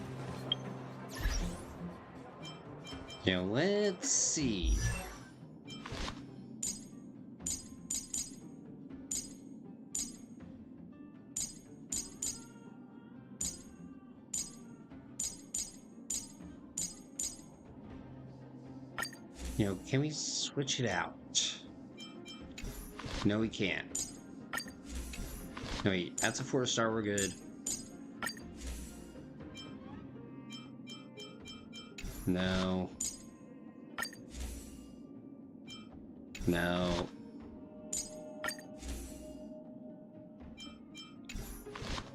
You know, let's see. You know, can we switch it out? No, we can't. No, wait, that's a 4-star, we're good. No. No.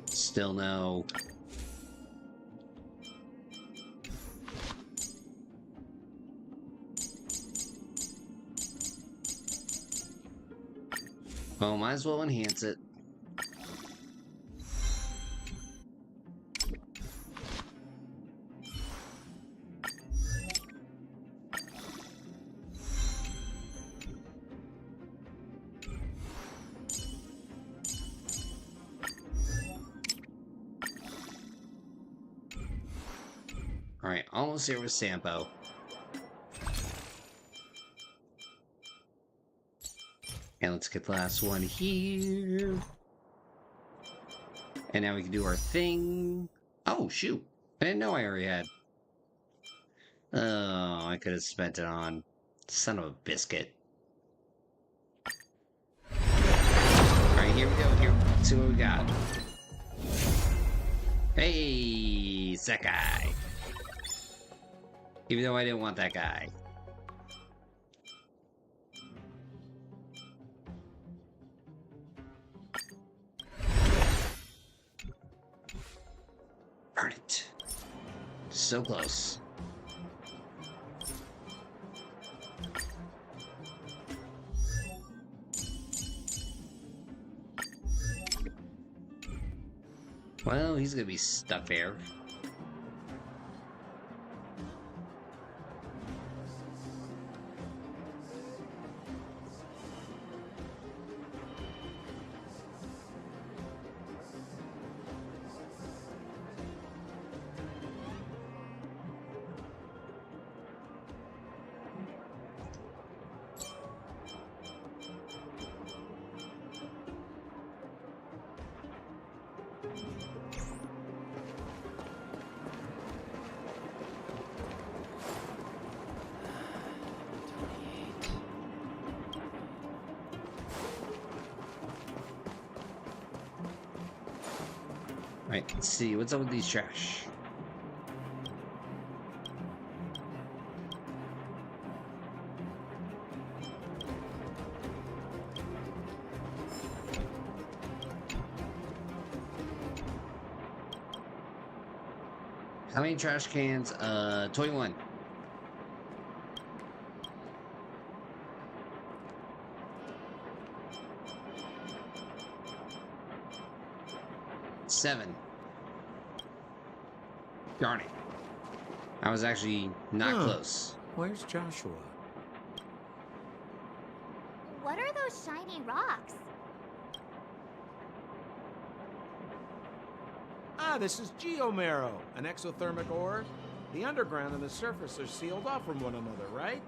Still no. Well, might as well enhance it. Alright, almost here with Sampo. And let's get the last one here. And now we can do our thing. Oh, shoot. I didn't know I already had. Oh, I could have spent it on. Son of a biscuit. Alright, here we go. Here, let's see what we got. Hey, it's that guy. Even though I didn't want that guy. Burn it. So close. Well, he's gonna be stuck there. Right, let's see, what's up with these trash? How many trash cans? 21. Seven. Darn it. I was actually not close. Where's Joshua? What are those shiny rocks? Ah, this is geomarrow, an exothermic ore. The underground and the surface are sealed off from one another, right?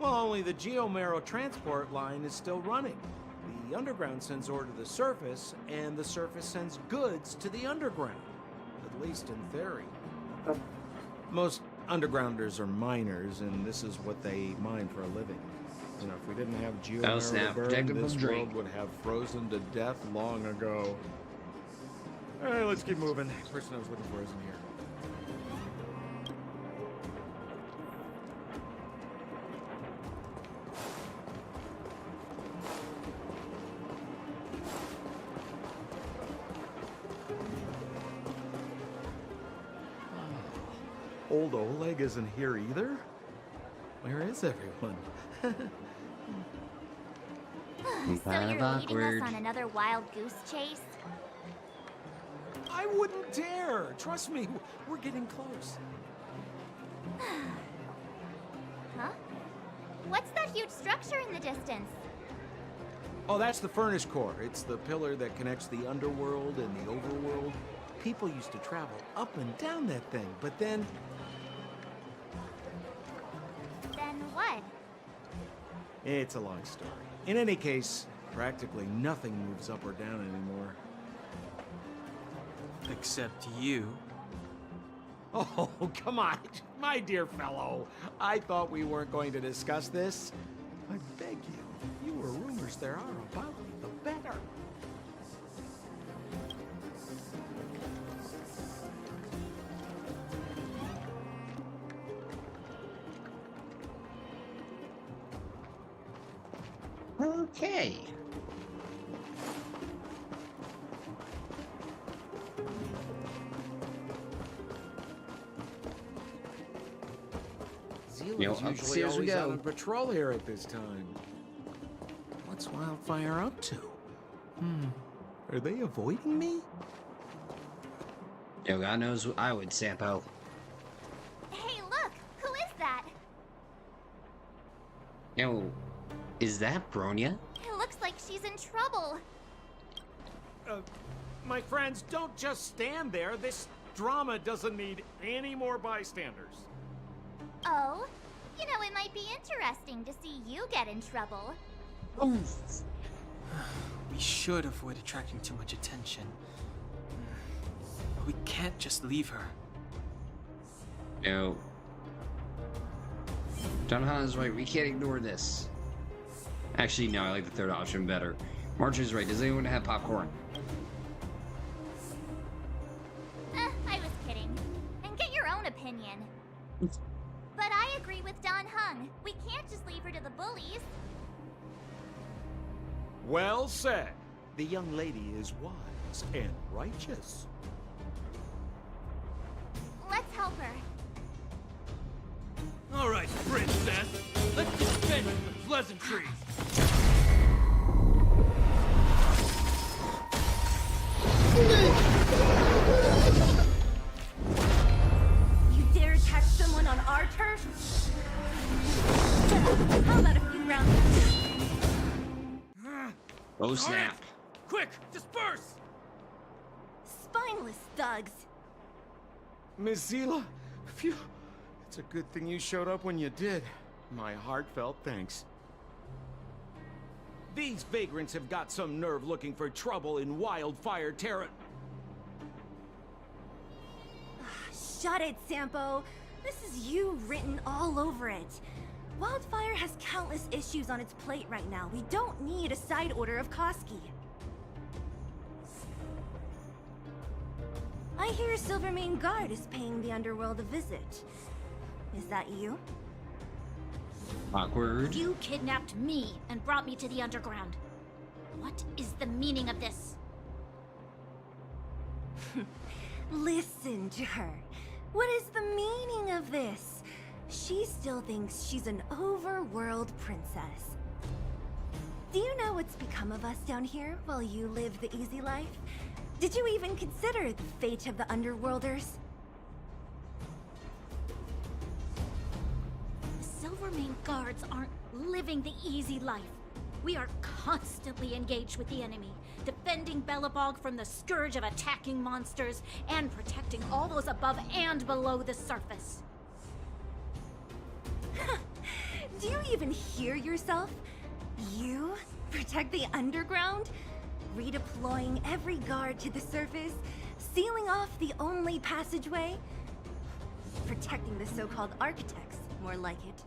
Well, only the geomarrow transport line is still running. The underground sends ore to the surface, and the surface sends goods to the underground. At least in theory. Most undergrounders are miners, and this is what they mine for a living. You know, if we didn't have geomarrow to burn, this world would have frozen to death long ago. Alright, let's keep moving. Person I was looking for isn't here. Old Oleg isn't here either? Where is everyone? So you're leading us on another wild goose chase? I wouldn't dare! Trust me, we're getting close. Huh? What's that huge structure in the distance? Oh, that's the furnace core. It's the pillar that connects the underworld and the overworld. People used to travel up and down that thing, but then... Then what? It's a long story. In any case, practically nothing moves up or down anymore. Except you. Oh, come on, my dear fellow. I thought we weren't going to discuss this. I beg you, fewer rumors there are about me, the better. Okay. Zealand's usually always out on patrol here at this time. What's Wildfire up to? Are they avoiding me? Yo, God knows what I would, Sampo. Hey, look! Who is that? Yo, is that Bronya? It looks like she's in trouble. My friends, don't just stand there. This Drama doesn't need any more bystanders. Oh, you know, it might be interesting to see you get in trouble. We should avoid attracting too much attention. But we can't just leave her. No. Don Han is right, we can't ignore this. Actually, no, I like the third option better. March is right, does anyone have popcorn? I was kidding. And get your own opinion. But I agree with Don Hung. We can't just leave her to the bullies. Well said. The young lady is wise and righteous. Let's help her. All right, princess. Let's dispense with the pleasantries. You dare attack someone on our turf? How about a few rounds? Oh snap. Quick, disperse! Spineless thugs. Mizila, phew. It's a good thing you showed up when you did. My heartfelt thanks. These vagrants have got some nerve looking for trouble in Wildfire Terra. Shut it, Sampo. This is you written all over it. Wildfire has countless issues on its plate right now. We don't need a side order of Koski. I hear Silvermane Guard is paying the underworld a visit. Is that you? Awkward. You kidnapped me and brought me to the underground. What is the meaning of this? Listen to her. What is the meaning of this? She still thinks she's an overworld princess. Do you know what's become of us down here while you live the easy life? Did you even consider the fate of the underworlders? The Silvermane Guards aren't living the easy life. We are constantly engaged with the enemy, defending Belobog from the scourge of attacking monsters and protecting all those above and below the surface. Do you even hear yourself? You protect the underground? Redeploying every guard to the surface? Sealing off the only passageway? Protecting the so-called architects, more like it.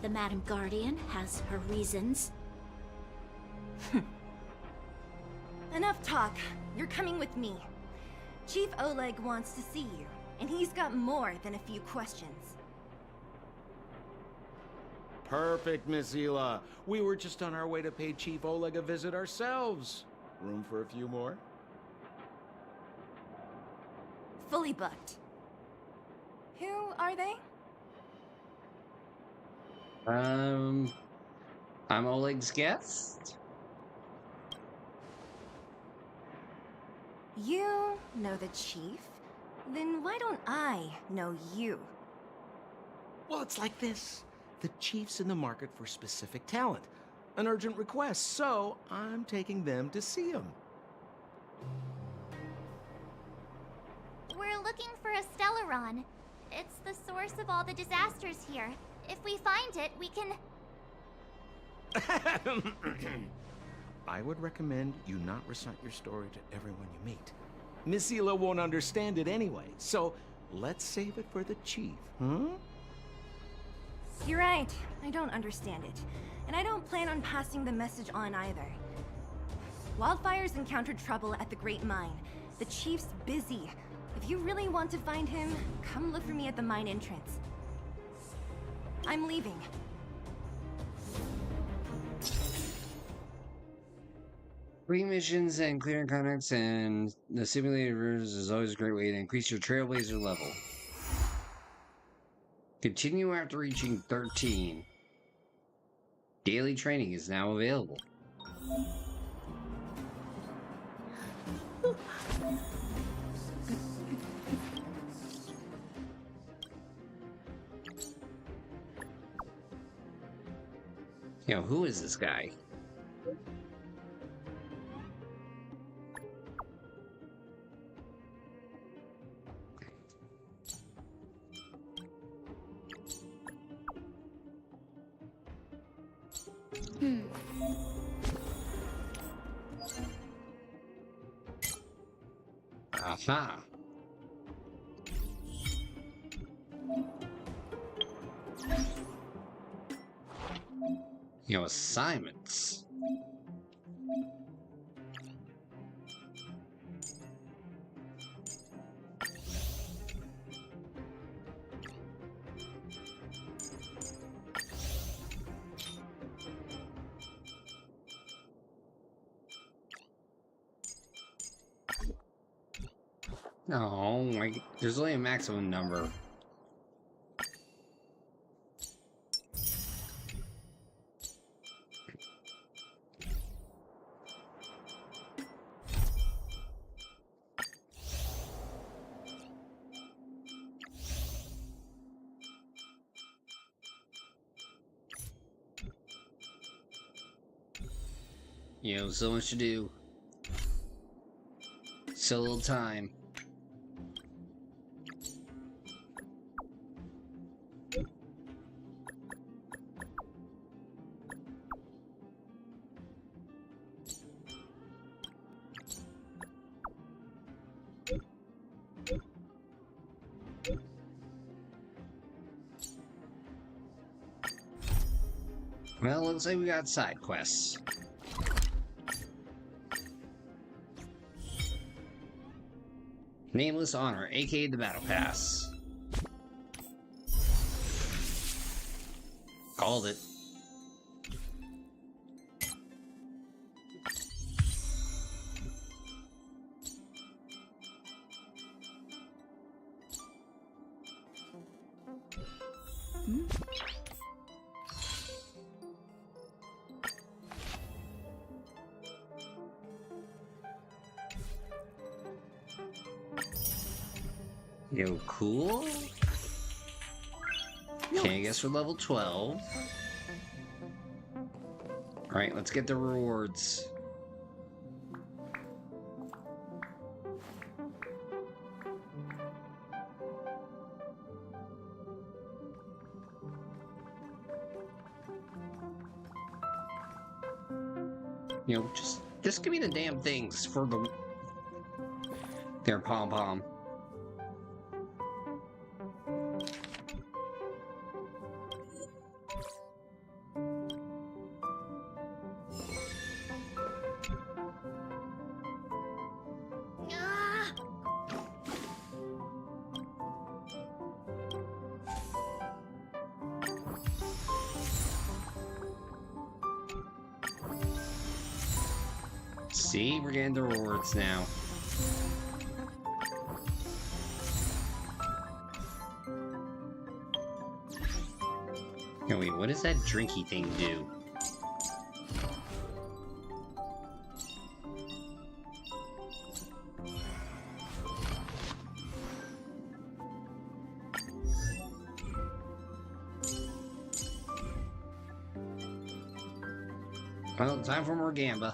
The Madam Guardian has her reasons. Enough talk. You're coming with me. Chief Oleg wants to see you, and he's got more than a few questions. Perfect, Mizila. We were just on our way to pay Chief Oleg a visit ourselves. Room for a few more? Fully booked. Who are they? I'm Oleg's guest. You know the chief? Then why don't I know you? Well, it's like this. The chief's in the market for specific talent. An urgent request, so I'm taking them to see him. We're looking for a Stellaron. It's the source of all the disasters here. If we find it, we can... I would recommend you not recite your story to everyone you meet. Mizila won't understand it anyway, so let's save it for the chief, huh? You're right. I don't understand it. And I don't plan on passing the message on either. Wildfire's encountered trouble at the Great Mine. The chief's busy. If you really want to find him, come look for me at the mine entrance. I'm leaving. Free missions and clearing contacts and the simulators is always a great way to increase your Trailblazer level. Continue after reaching 13. Daily training is now available. Yo, who is this guy? Ha! Assignments. No, there's only a maximum number. So much to do. Still a little time. Well, looks like we got side quests. Nameless Honor, aka the Battle Pass. Called it. Cool. Okay, I guess we're level 12. Alright, let's get the rewards. Just give me the damn things for the... Their pom-pom. See, we're getting the rewards now. Oh, wait, what does that drinky thing do? Well, time for more gamba.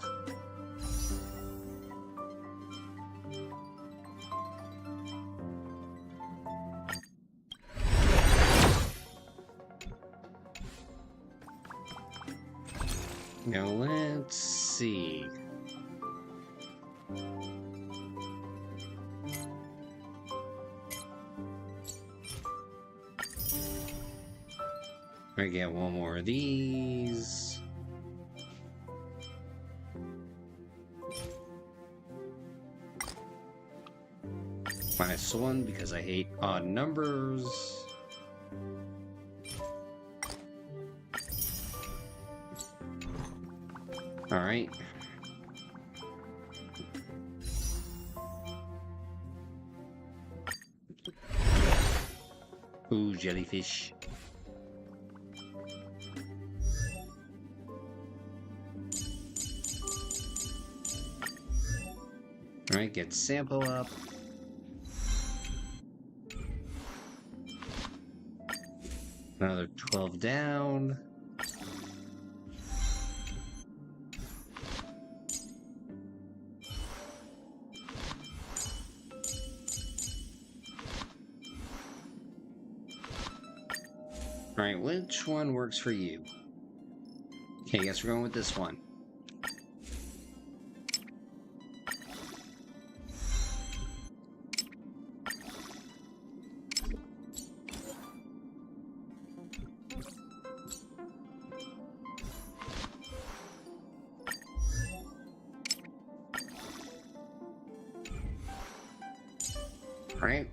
Now let's see. I get one more of these. -1 because I hate odd numbers. All right. Ooh, jellyfish. All right, get sample up. Another 12 down. Alright, which one works for you? Okay, I guess we're going with this one. Alright.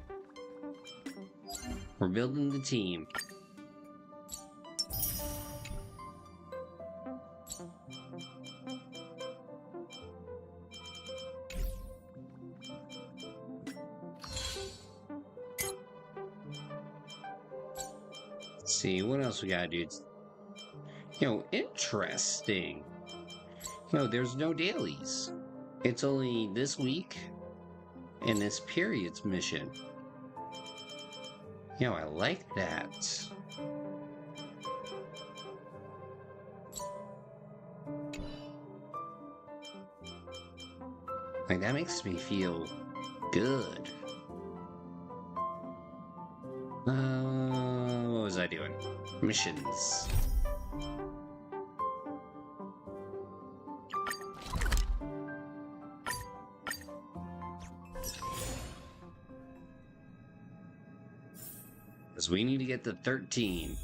We're building the team. Let's see, what else we gotta do? Interesting. There's no dailies. It's only this week and this period's mission. I like that. Like, that makes me feel good. What was I doing? Missions. Because we need to get to 13.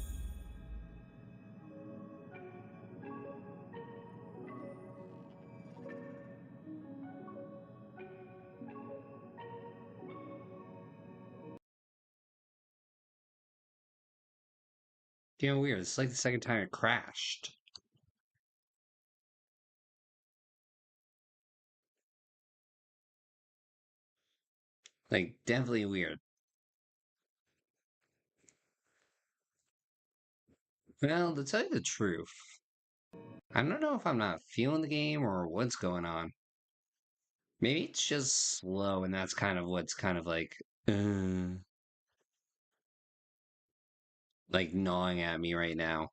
Weird. It's like the second time it crashed. Like, definitely weird. Well, to tell you the truth, I don't know if I'm not feeling the game or what's going on. Maybe it's just slow, and that's kind of what's kind of like gnawing at me right now.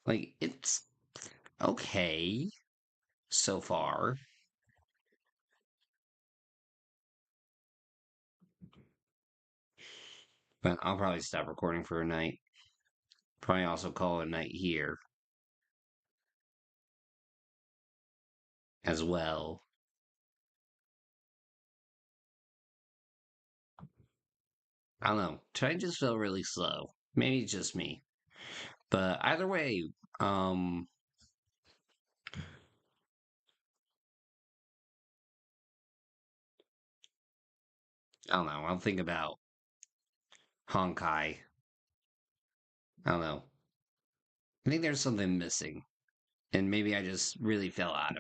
Like, it's okay so far. But I'll probably stop recording for a night. Probably also call it a night here as well. I don't know. Today just felt really slow. Maybe it's just me. But either way, I don't know. I'll think about Honkai. I don't know. I think there's something missing. And maybe I just really fell out of it.